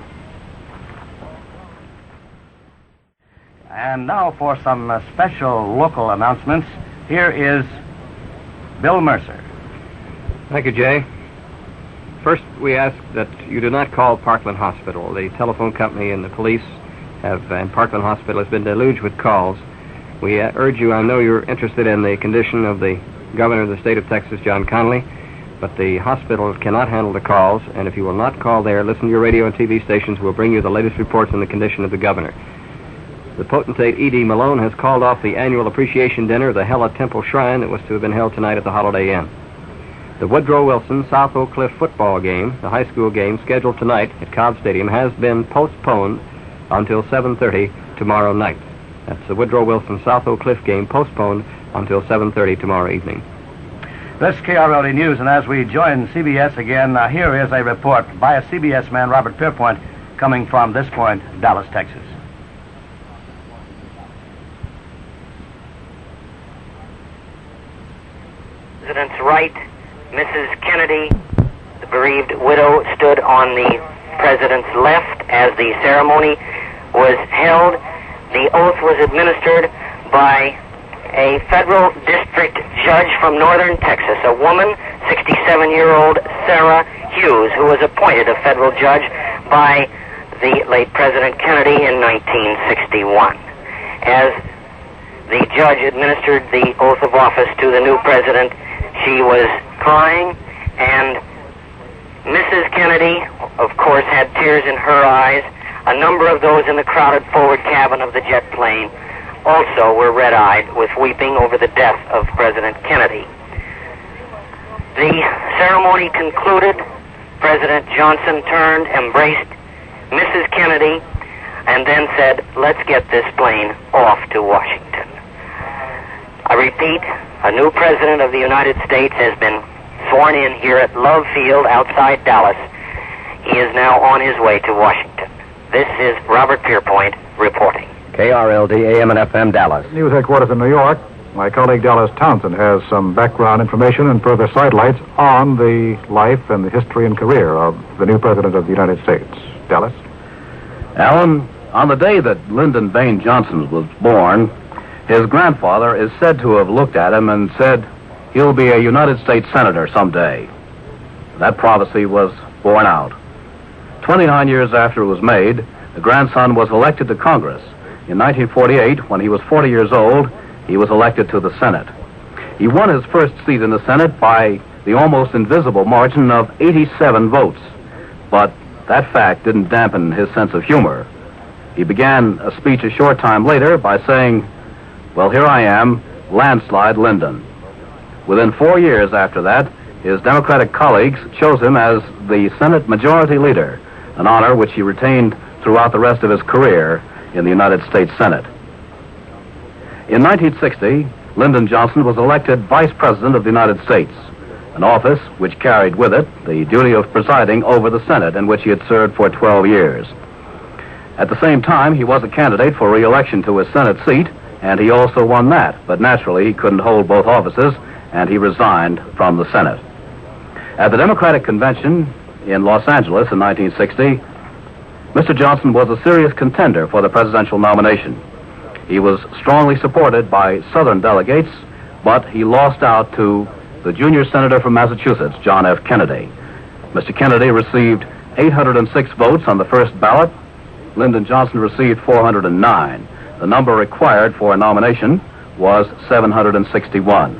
S3: And now for some special local announcements. Here is Bill Mercer.
S7: Thank you, Jay. First, we ask that you do not call Parkland Hospital. The telephone company and the police and Parkland Hospital has been deluged with calls. We urge you, I know you're interested in the condition of the governor of the state of Texas, John Connally, but the hospital cannot handle the calls, and if you will not call there, listen to your radio and TV stations. We'll bring you the latest reports on the condition of the governor. The potentate E.D. Malone has called off the annual appreciation dinner of the Hela Temple Shrine that was to have been held tonight at the Holiday Inn. The Woodrow Wilson South Oak Cliff football game, the high school game scheduled tonight at Cobb Stadium, has been postponed until 7:30 tomorrow night. That's the Woodrow Wilson South Oak Cliff game postponed until 7:30 tomorrow evening.
S3: This is KRLD News, and as we join CBS again, here is a report by a CBS man, Robert Pierpoint, coming from this point, Dallas, Texas.
S11: President's right, Mrs. Kennedy, the bereaved widow, stood on the president's left as the ceremony was held. The oath was administered by a federal district judge from northern Texas, a woman, 67-year-old Sarah Hughes, who was appointed a federal judge by the late President Kennedy in 1961. As the judge administered the oath of office to the new president, she was crying, and Mrs. Kennedy, of course, had tears in her eyes. A number of those in the crowded forward cabin of the jet plane also were red-eyed with weeping over the death of President Kennedy. The ceremony concluded. President Johnson turned, embraced Mrs. Kennedy, and then said, "Let's get this plane off to Washington." I repeat, a new president of the United States has been sworn in here at Love Field outside Dallas. He is now on his way to Washington. This is Robert Pierpoint reporting.
S10: KRLD AM and FM Dallas.
S6: News headquarters in New York. My colleague Dallas Townsend has some background information and further sidelights on the life and the history and career of the new president of the United States. Dallas?
S16: Alan, on the day that Lyndon Baines Johnson was born, his grandfather is said to have looked at him and said, "He'll be a United States Senator someday." That prophecy was borne out. 29 years after it was made, the grandson was elected to Congress. In 1948, when he was 40 years old, he was elected to the Senate. He won his first seat in the Senate by the almost invisible margin of 87 votes. But that fact didn't dampen his sense of humor. He began a speech a short time later by saying, "Well, here I am, landslide Lyndon." Within 4 years after that, his Democratic colleagues chose him as the Senate Majority Leader, an honor which he retained throughout the rest of his career in the United States Senate. In 1960, Lyndon Johnson was elected Vice President of the United States, an office which carried with it the duty of presiding over the Senate, in which he had served for 12 years. At the same time, he was a candidate for re-election to his Senate seat, and he also won that, but naturally he couldn't hold both offices, and he resigned from the Senate. At the Democratic Convention in Los Angeles in 1960, Mr. Johnson was a serious contender for the presidential nomination. He was strongly supported by Southern delegates, but he lost out to the junior senator from Massachusetts, John F. Kennedy. Mr. Kennedy received 806 votes on the first ballot. Lyndon Johnson received 409. The number required for a nomination was 761.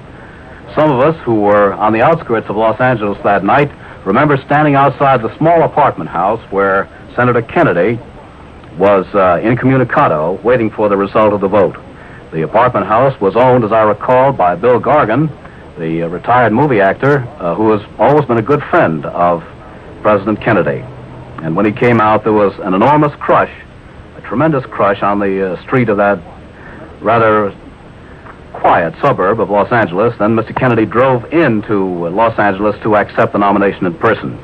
S16: Some of us who were on the outskirts of Los Angeles that night remember standing outside the small apartment house where Senator Kennedy was incommunicado, waiting for the result of the vote. The apartment house was owned, as I recall, by Bill Gargan, the retired movie actor who has always been a good friend of President Kennedy. And when he came out, there was an enormous crush, a tremendous crush on the street of that rather quiet suburb of Los Angeles. Then Mr. Kennedy drove into Los Angeles to accept the nomination in person.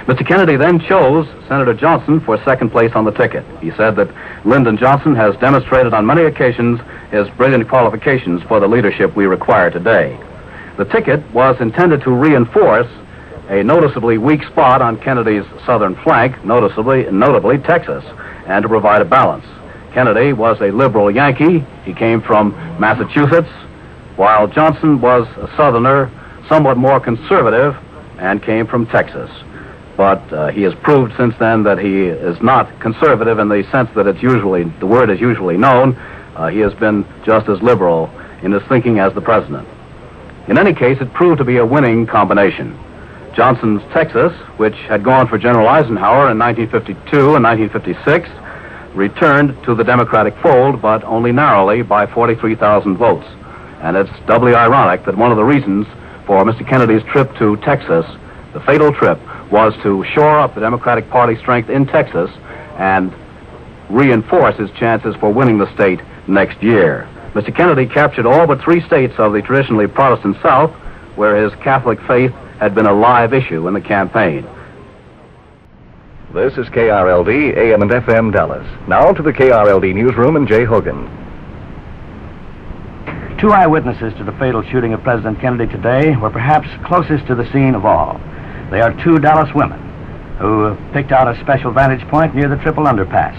S16: Mr. Kennedy then chose Senator Johnson for second place on the ticket. He said that Lyndon Johnson has demonstrated on many occasions his brilliant qualifications for the leadership we require today. The ticket was intended to reinforce a noticeably weak spot on Kennedy's southern flank, notably Texas, and to provide a balance. Kennedy was a liberal Yankee. He came from Massachusetts, while Johnson was a southerner, somewhat more conservative, and came from Texas. But he has proved since then that he is not conservative in the sense that the word is usually known. He has been just as liberal in his thinking as the president. In any case, it proved to be a winning combination. Johnson's Texas, which had gone for General Eisenhower in 1952 and 1956, returned to the Democratic fold, but only narrowly by 43,000 votes. And it's doubly ironic that one of the reasons for Mr. Kennedy's trip to Texas, the fatal trip, was to shore up the Democratic Party strength in Texas and reinforce his chances for winning the state next year. Mr. Kennedy captured all but 3 states of the traditionally Protestant South, where his Catholic faith had been a live issue in the campaign.
S20: This is KRLD, AM and FM Dallas. Now to the KRLD newsroom and Jay Hogan.
S3: 2 eyewitnesses to the fatal shooting of President Kennedy today were perhaps closest to the scene of all. They are 2 Dallas women who picked out a special vantage point near the Triple Underpass.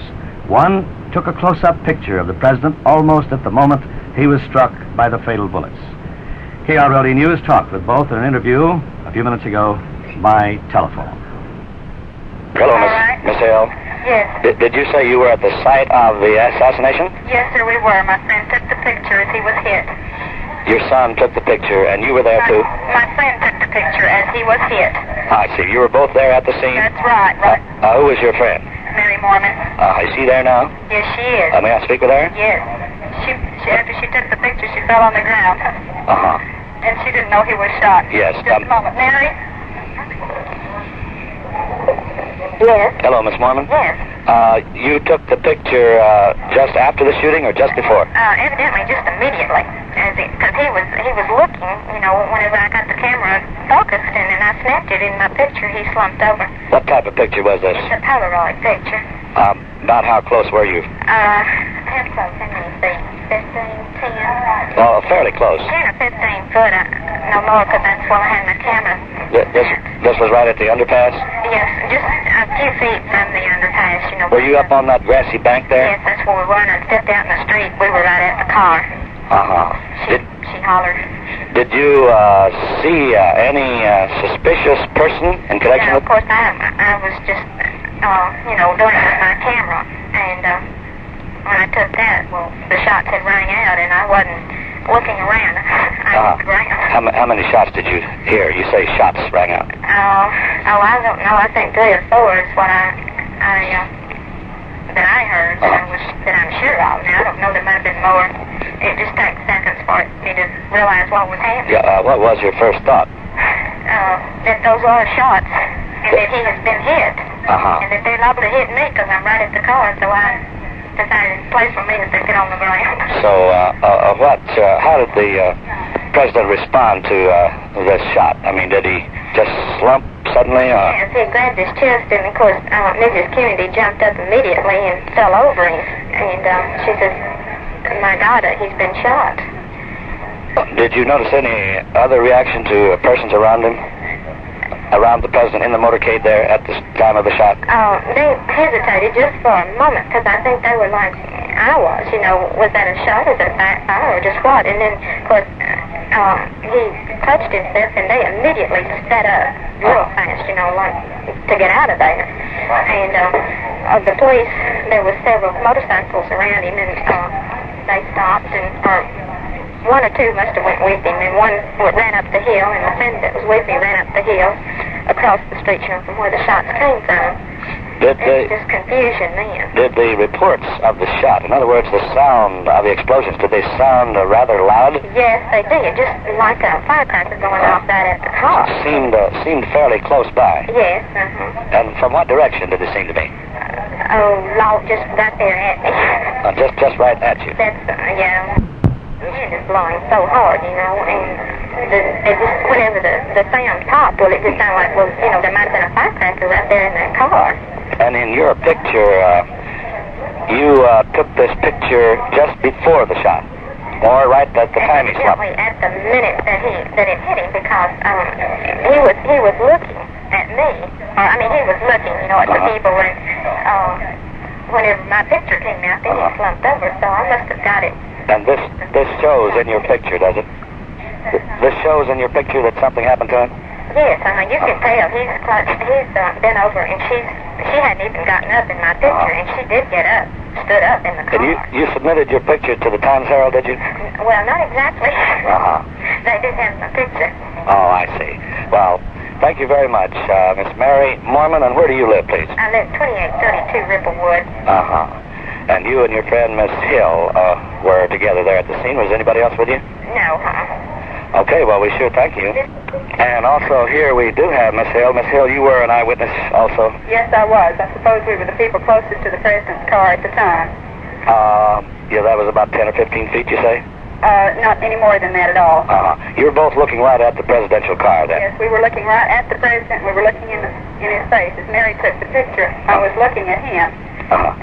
S3: One took a close-up picture of the president almost at the moment he was struck by the fatal bullets. KRLD News talked with both in an interview a few minutes ago by telephone.
S21: Hello, Miss Hill.
S22: Yes.
S21: Did you say you were at the site of the assassination?
S22: Yes, sir, we were. My friend took the picture as he was hit.
S21: Your son took the picture, and you were there, too?
S22: My friend took the picture as he was hit.
S21: I see. You were both there at the scene?
S22: That's right.
S21: Who was your friend?
S22: Mary Mormon.
S21: Is she there now?
S22: Yes, she is.
S21: May I speak with her?
S22: Yes. After she took the picture, she fell on the ground.
S21: Uh-huh.
S22: And she didn't know he was shot.
S21: Yes.
S22: Just a moment. Mary? Yes.
S21: Hello, Miss Mormon.
S22: Yes.
S21: You took the picture just after the shooting or just before?
S22: Evidently, just immediately. Because he was looking, whenever I got the camera focused and then I snapped it in my picture, he slumped over.
S21: What type of picture was this?
S22: It's a Polaroid picture.
S21: About how close were you?
S22: How close? How many feet? 15, 10?
S21: Oh, fairly close.
S22: 10 or 15 foot. No more, because that's where I had my camera.
S21: This was right at the underpass?
S22: Yes, just a few feet from the underpass,
S21: Were you up on that grassy bank there?
S22: Yes, that's where we were, and I stepped out in the street. We were right at the car.
S21: Uh-huh.
S22: She hollered.
S21: Did you see any suspicious person in connection
S22: with... of course, I was just, doing it with my camera, and when I took that, well, the shots had rang out, and I wasn't looking around. I looked around.
S21: How many shots did you hear? You say shots rang out.
S22: I don't know. I think 3 or 4 is what I heard, that I'm sure of. Now, I don't know, there might have been more. It just takes seconds for me to realize what was happening.
S21: Yeah, what was your first thought?
S22: That those are shots, and that he has been hit. And that they're liable to hit me, because I'm right at the car, so I decided the place for me is to get on the ground.
S21: So, how did the president respond to this shot? I mean, did he just slump suddenly?
S22: Yes, he grabbed his chest, and of course, Mrs. Kennedy jumped up immediately and fell over him. And she says, "My God, he's been shot."
S21: Did you notice any other reaction to persons around him? Around the president in the motorcade there at the time of the shot?
S22: They hesitated just for a moment, because I think they were like I was, was that a shot, is it a backfire, or just what? And then, of course, he touched himself, and they immediately sped up real fast, like to get out of there. And of the police, there were several motorcycles around him, and they stopped, or 1 or 2 must have went with him, and one ran up the hill, and the friend that was with me ran up the hill across the street, from where the shots came from. There was just confusion then.
S21: Did the reports of the shot, in other words, the sound of the explosions, did they sound rather loud?
S22: Yes, they did, just like a firecracker going off right at the car.
S21: Seemed fairly close by.
S22: Yes,
S21: And from what direction did it seem to be?
S22: Just right there at me.
S21: Just right at you?
S22: That's, yeah.
S21: This
S22: wind is blowing so hard, you know, and it just, whenever the sound popped, well, it just sounded like, well, you know, there might have been a firecracker right there in that car.
S21: And in your picture, you took this picture just before the shot, or right at the time he shot?
S22: Exactly at the minute that it hit him, because he was looking at me. I mean, he was looking, you know, at the people, and whenever my picture came out, then he slumped over, so I must have got it.
S21: And this shows in your picture, does it? This shows in your picture that something happened to him?
S22: Yes, I mean, you can tell he's been over, and she hadn't even gotten up in my picture, and she did get up, stood up in the car.
S21: And you submitted your picture to the Times Herald, did you?
S22: Well, not exactly. They did have my picture.
S21: Oh, I see. Well, thank you very much, Miss Mary Mormon, and where do you live, please?
S22: I live 2832 Ripplewood.
S21: And you and your friend, Miss Hill, were together there at the scene. Was anybody else with you?
S22: No,
S21: Okay, well, we sure thank you. And also here we do have Miss Hill. Miss Hill, you were an eyewitness also?
S1: Yes, I was. I suppose we were the people closest to the president's car at the time.
S21: Yeah, that was about 10 or 15 feet, you say?
S1: Not any more than that at all.
S21: You were both looking right at the presidential car then?
S1: Yes, we were looking right at the president. We were looking in his face. As Mary took the picture, I was looking at him,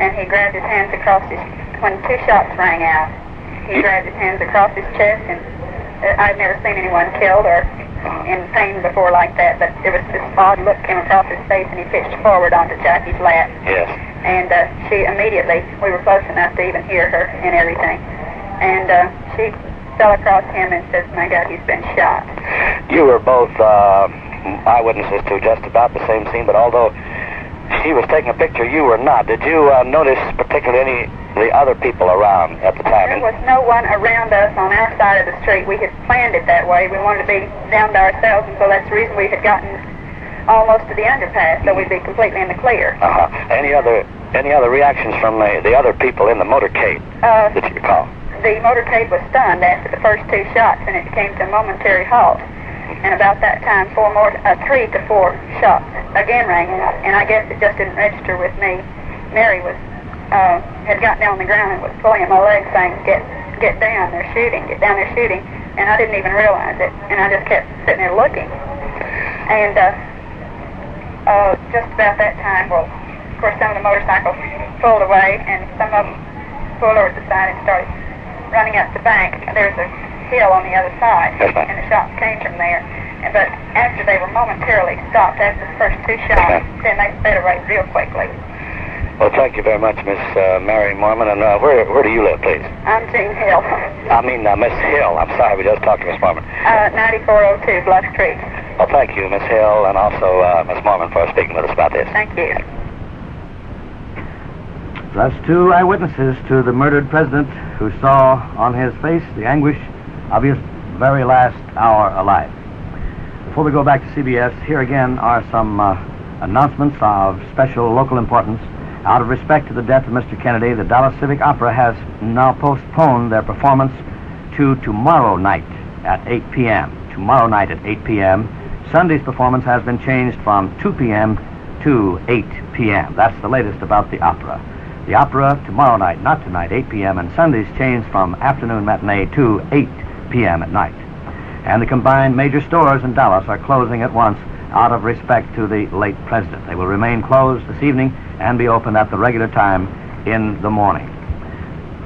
S1: and he grabbed his hands across when two shots rang out, he grabbed his hands across his chest, and I've never seen anyone killed or in pain before like that, but there was this odd look came across his face, and he pitched forward onto Jackie's lap.
S21: Yes.
S1: And she immediately, we were close enough to even hear her and everything, and she fell across him and says, "My God, he's been shot."
S21: You were both eyewitnesses to just about the same scene, but although she was taking a picture, you were not. Did you notice particularly any of the other people around at the time?
S1: There was no one around us on our side of the street. We had planned it that way. We wanted to be down to ourselves, and so that's the reason we had gotten almost to the underpass, so we'd be completely in the clear.
S21: Any other reactions from the other people in the motorcade that you recall?
S1: The motorcade was stunned after the first two shots, and it came to a momentary halt. And about that time, 3 to 4 shots again rang out, and I guess it just didn't register with me. Mary had gotten down on the ground and was pulling at my leg, saying, "Get down! They're shooting! Get down! They're shooting!" And I didn't even realize it, and I just kept sitting there looking. And just about that time, well, of course, some of the motorcycles pulled away, and some of them pulled over to the side and started running up the bank. There's a hill on the other side, and the shots came from there. But after they were momentarily stopped after the first two shots, then they sped away real quickly.
S21: Well, thank you very much, Miss Mary Mormon. And where do you live, please?
S1: I'm Jean Hill.
S21: I mean, Miss Hill. I'm sorry, we just talked to Miss Mormon.
S1: 9402 Bluff Street.
S21: Well, thank you, Miss Hill, and also Miss Mormon for speaking with us about this.
S1: Thank you.
S3: That's two eyewitnesses to the murdered president who saw on his face the anguish of his very last hour alive. Before we go back to CBS, here again are some announcements of special local importance. Out of respect to the death of Mr. Kennedy, the Dallas Civic Opera has now postponed their performance to tomorrow night at 8 p.m. Tomorrow night at 8 p.m. Sunday's performance has been changed from 2 p.m. to 8 p.m. That's the latest about the opera. The opera tomorrow night, not tonight, 8 p.m., and Sunday's changed from afternoon matinee to 8 p.m. at night. And the combined major stores in Dallas are closing at once out of respect to the late president. They will remain closed this evening and be open at the regular time in the morning.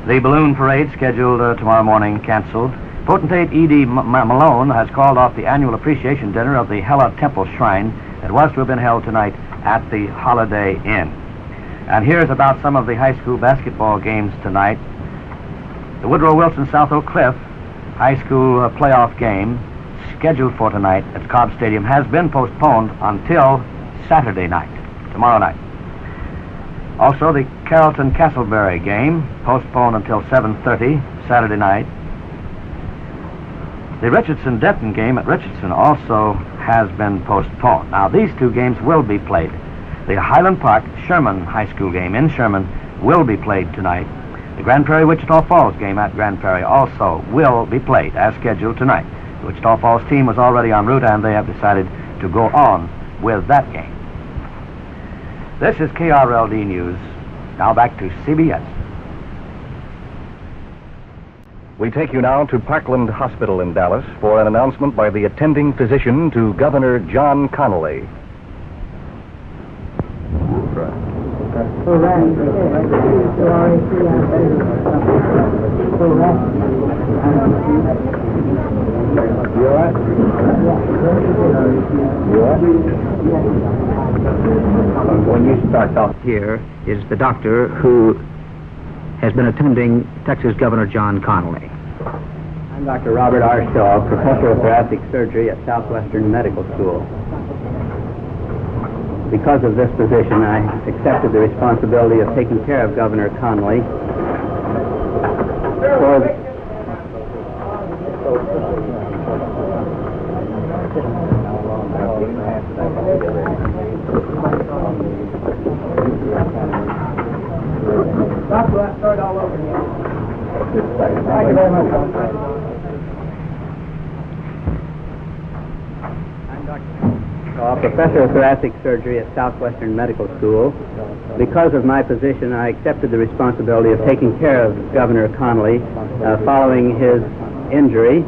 S3: The balloon parade scheduled tomorrow morning canceled. Potentate E.D. Malone has called off the annual appreciation dinner of the Hela Temple Shrine that was to have been held tonight at the Holiday Inn. And here's about some of the high school basketball games tonight. The Woodrow Wilson South Oak Cliff high school playoff game scheduled for tonight at Cobb Stadium has been postponed until Saturday night, tomorrow night. Also, the Carrollton-Castleberry game postponed until 7:30 Saturday night. The Richardson-Denton game at Richardson also has been postponed. Now, these two games will be played. The Highland Park Sherman High School game in Sherman will be played tonight. The Grand Prairie-Wichita Falls game at Grand Prairie also will be played as scheduled tonight. The Wichita Falls team was already en route, and they have decided to go on with that game. This is KRLD News. Now back to CBS.
S20: We take you now to Parkland Hospital in Dallas for an announcement by the attending physician to Governor John Connally.
S5: When you start off here is the doctor who has been attending Texas Governor John Connally.
S9: I'm Dr. Robert R. Shaw, Professor of Thoracic Surgery at Southwestern Medical School. Because of this position, I accepted the responsibility of taking care of Governor Connally for
S13: Start all over again. Thank you very much.
S9: I'm Dr. Shaw, Professor of Thoracic Surgery at Southwestern Medical School. Because of my position, I accepted the responsibility of taking care of Governor Connally following his injury.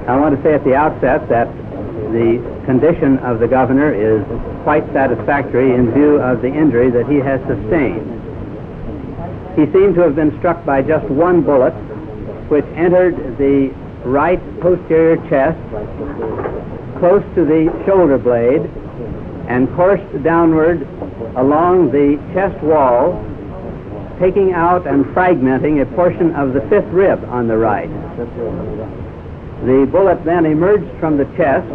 S9: I want to say at the outset that the condition of the governor is quite satisfactory in view of the injury that he has sustained. He seemed to have been struck by just one bullet, which entered the right posterior chest, close to the shoulder blade, and coursed downward along the chest wall, taking out and fragmenting a portion of the fifth rib on the right. The bullet then emerged from the chest,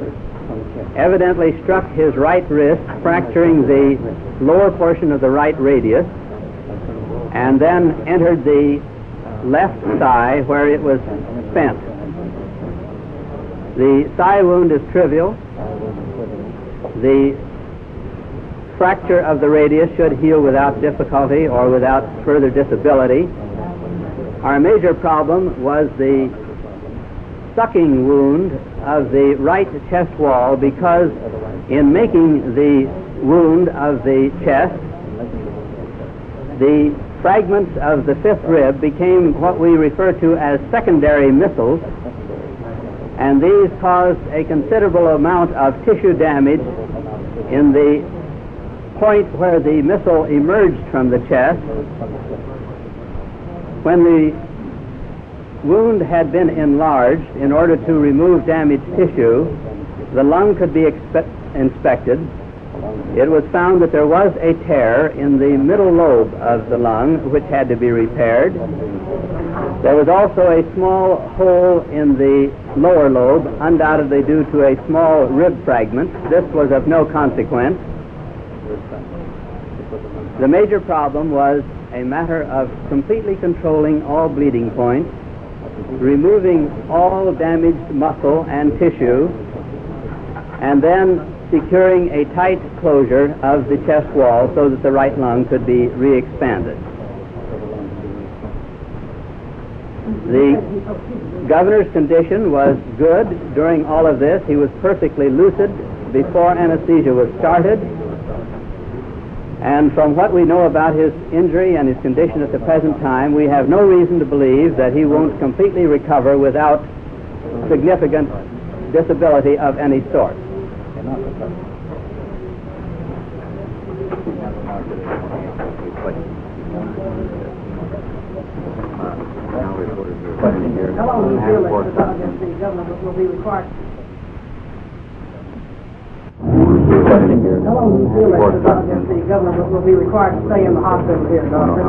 S9: evidently struck his right wrist, fracturing the lower portion of the right radius, and then entered the left thigh where it was spent. The thigh wound is trivial. The fracture of the radius should heal without difficulty or without further disability. Our major problem was the sucking wound of the right chest wall, because in making the wound of the chest, the fragments of the fifth rib became what we refer to as secondary missiles, and these caused a considerable amount of tissue damage in the point where the missile emerged from the chest. When the wound had been enlarged in order to remove damaged tissue, the lung could be inspected. It was found that there was a tear in the middle lobe of the lung, which had to be repaired. There was also a small hole in the lower lobe, undoubtedly due to a small rib fragment. This was of no consequence. The major problem was a matter of completely controlling all bleeding points, removing all damaged muscle and tissue, and then securing a tight closure of the chest wall so that the right lung could be re-expanded. The governor's condition was good during all of this. He was perfectly lucid before anesthesia was started. And from what we know about his injury and his condition at the present time, we have no reason to believe that he won't completely recover without significant disability of any sort.
S13: How long do you feel that the governor will be required? How long do you feel that the governor will be required to stay in the hospital here, Doctor?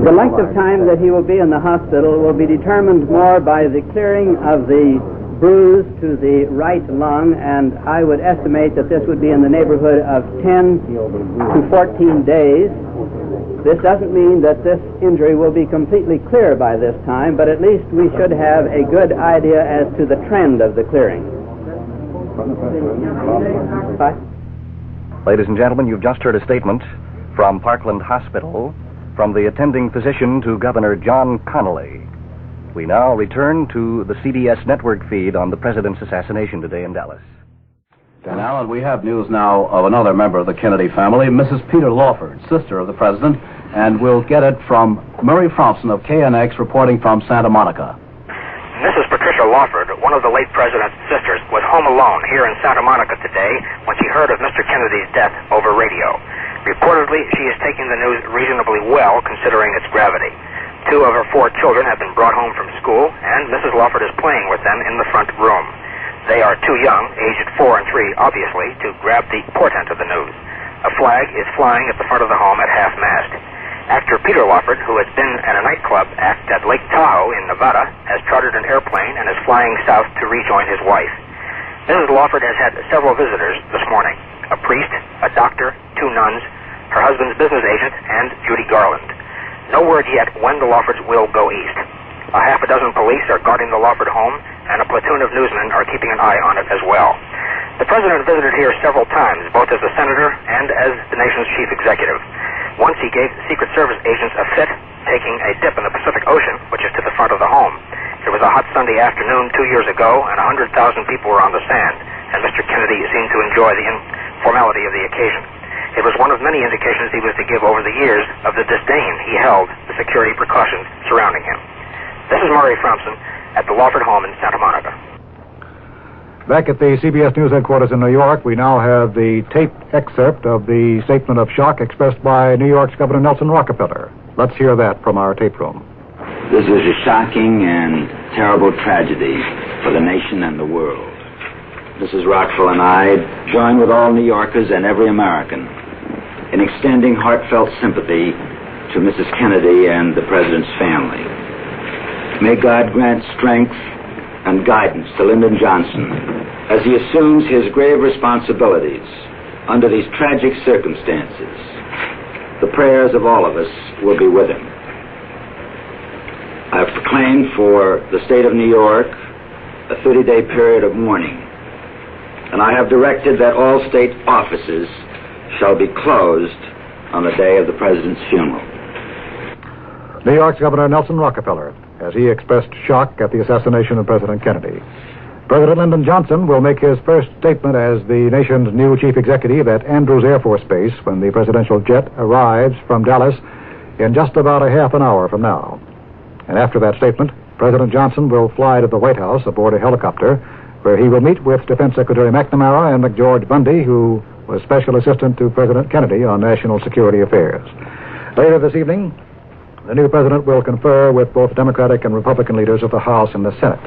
S9: The length of time that he will be in the hospital will be determined more by the clearing of the bruise to the right lung, and I would estimate that this would be in the neighborhood of 10 to 14 days. This doesn't mean that this injury will be completely clear by this time, but at least we should have a good idea as to the trend of the clearing.
S20: Ladies and gentlemen, you've just heard a statement from Parkland Hospital from the attending physician to Governor John Connally. We now return to the CBS network feed on the president's assassination today in Dallas.
S16: And Alan, we have news now of another member of the Kennedy family, Mrs. Peter Lawford, sister of the president, and we'll get it from Murray Fromson of KNX reporting from Santa Monica.
S14: Patricia Lawford, one of the late president's sisters, was home alone here in Santa Monica today when she heard of Mr. Kennedy's death over radio. Reportedly, she is taking the news reasonably well, considering its gravity. 2 of her 4 children have been brought home from school, and Mrs. Lawford is playing with them in the front room. They are too young, aged 4 and 3, obviously, to grab the portent of the news. A flag is flying at the front of the home at half-mast. Actor Peter Lawford, who has been at a nightclub act at Lake Tahoe in Nevada, has chartered an airplane and is flying south to rejoin his wife. Mrs. Lawford has had several visitors this morning: a priest, a doctor, 2 nuns, her husband's business agent, and Judy Garland. No word yet when the Lawfords will go east. A half a dozen police are guarding the Lawford home, and a platoon of newsmen are keeping an eye on it as well. The president visited here several times, both as a senator and as the nation's chief executive. Once he gave Secret Service agents a fit, taking a dip in the Pacific Ocean, which is to the front of the home. It was a hot Sunday afternoon 2 years ago, and 100,000 people were on the sand, and Mr. Kennedy seemed to enjoy the informality of the occasion. It was one of many indications he was to give over the years of the disdain he held the security precautions surrounding him. This is Murray Fromson at the Lawford home in Santa Monica.
S6: Back at the CBS News headquarters in New York, we now have the taped excerpt of the statement of shock expressed by New York's Governor Nelson Rockefeller. Let's hear that from our tape room.
S15: This is a shocking and terrible tragedy for the nation and the world. Mrs. Rockefeller and I join with all New Yorkers and every American in extending heartfelt sympathy to Mrs. Kennedy and the President's family. May God grant strength and guidance to Lyndon Johnson as he assumes his grave responsibilities under these tragic circumstances. The prayers of all of us will be with him. I have proclaimed for the state of New York a 30-day period of mourning, and I have directed that all state offices shall be closed on the day of the President's funeral.
S6: New York's Governor Nelson Rockefeller, as he expressed shock at the assassination of President Kennedy. President Lyndon Johnson will make his first statement as the nation's new chief executive at Andrews Air Force Base when the presidential jet arrives from Dallas in just about a half an hour from now. And after that statement, President Johnson will fly to the White House aboard a helicopter, where he will meet with Defense Secretary McNamara and McGeorge Bundy, who was special assistant to President Kennedy on national security affairs. Later this evening, the new president will confer with both Democratic and Republican leaders of the House and the Senate.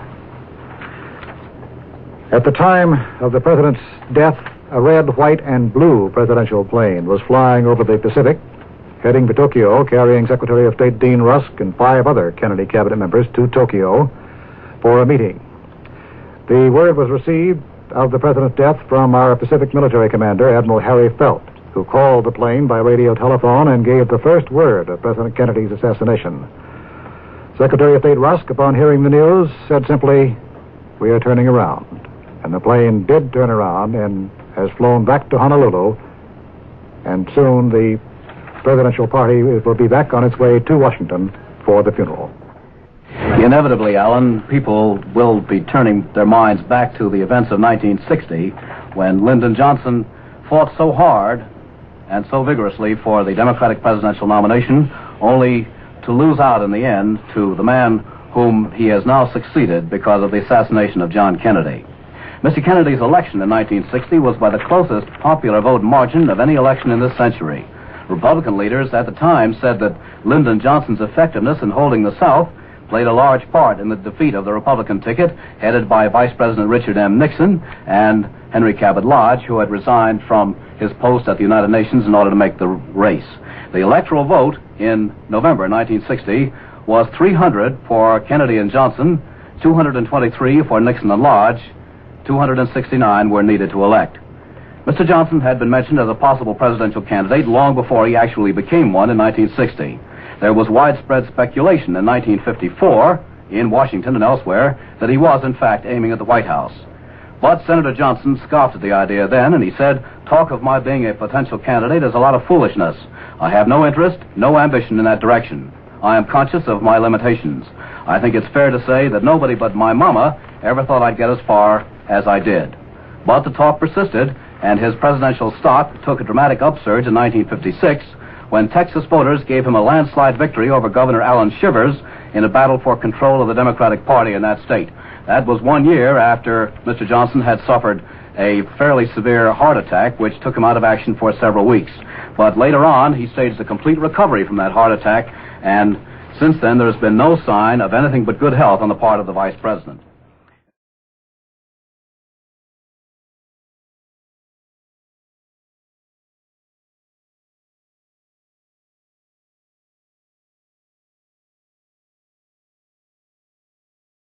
S6: At the time of the president's death, a red, white, and blue presidential plane was flying over the Pacific, heading to Tokyo, carrying Secretary of State Dean Rusk and 5 other Kennedy cabinet members to Tokyo for a meeting. The word was received of the president's death from our Pacific military commander, Admiral Harry Felt, who called the plane by radio telephone and gave the first word of President Kennedy's assassination. Secretary of State Rusk, upon hearing the news, said simply, "We are turning around." And the plane did turn around and has flown back to Honolulu, and soon the presidential party will be back on its way to Washington for the funeral.
S3: Inevitably, Alan, people will be turning their minds back to the events of 1960, when Lyndon Johnson fought so hard and so vigorously for the Democratic presidential nomination, only to lose out in the end to the man whom he has now succeeded because of the assassination of John Kennedy. Mr. Kennedy's election in 1960 was by the closest popular vote margin of any election in this century. Republican leaders at the time said that Lyndon Johnson's effectiveness in holding the South played a large part in the defeat of the Republican ticket, headed by Vice President Richard M. Nixon and Henry Cabot Lodge, who had resigned from his post at the United Nations in order to make the race. The electoral vote in November 1960 was 300 for Kennedy and Johnson, 223 for Nixon and Lodge, 269 were needed to elect. Mr. Johnson had been mentioned as a possible presidential candidate long before he actually became one in 1960. There was widespread speculation in 1954, in Washington and elsewhere, that he was in fact aiming at the White House. But Senator Johnson scoffed at the idea then, and he said, "Talk of my being a potential candidate is a lot of foolishness. I have no interest, no ambition in that direction. I am conscious of my limitations. I think it's fair to say that nobody but my mama ever thought I'd get as far as I did." But the talk persisted, and his presidential stock took a dramatic upsurge in 1956 when Texas voters gave him a landslide victory over Governor Allen Shivers
S16: in a battle for control of the Democratic Party in that state. That was 1 year after Mr. Johnson had suffered a fairly severe heart attack, which took him out of action for several weeks. But later on, he staged a complete recovery from that heart attack, and since then, there has been no sign of anything but good health on the part of the Vice President.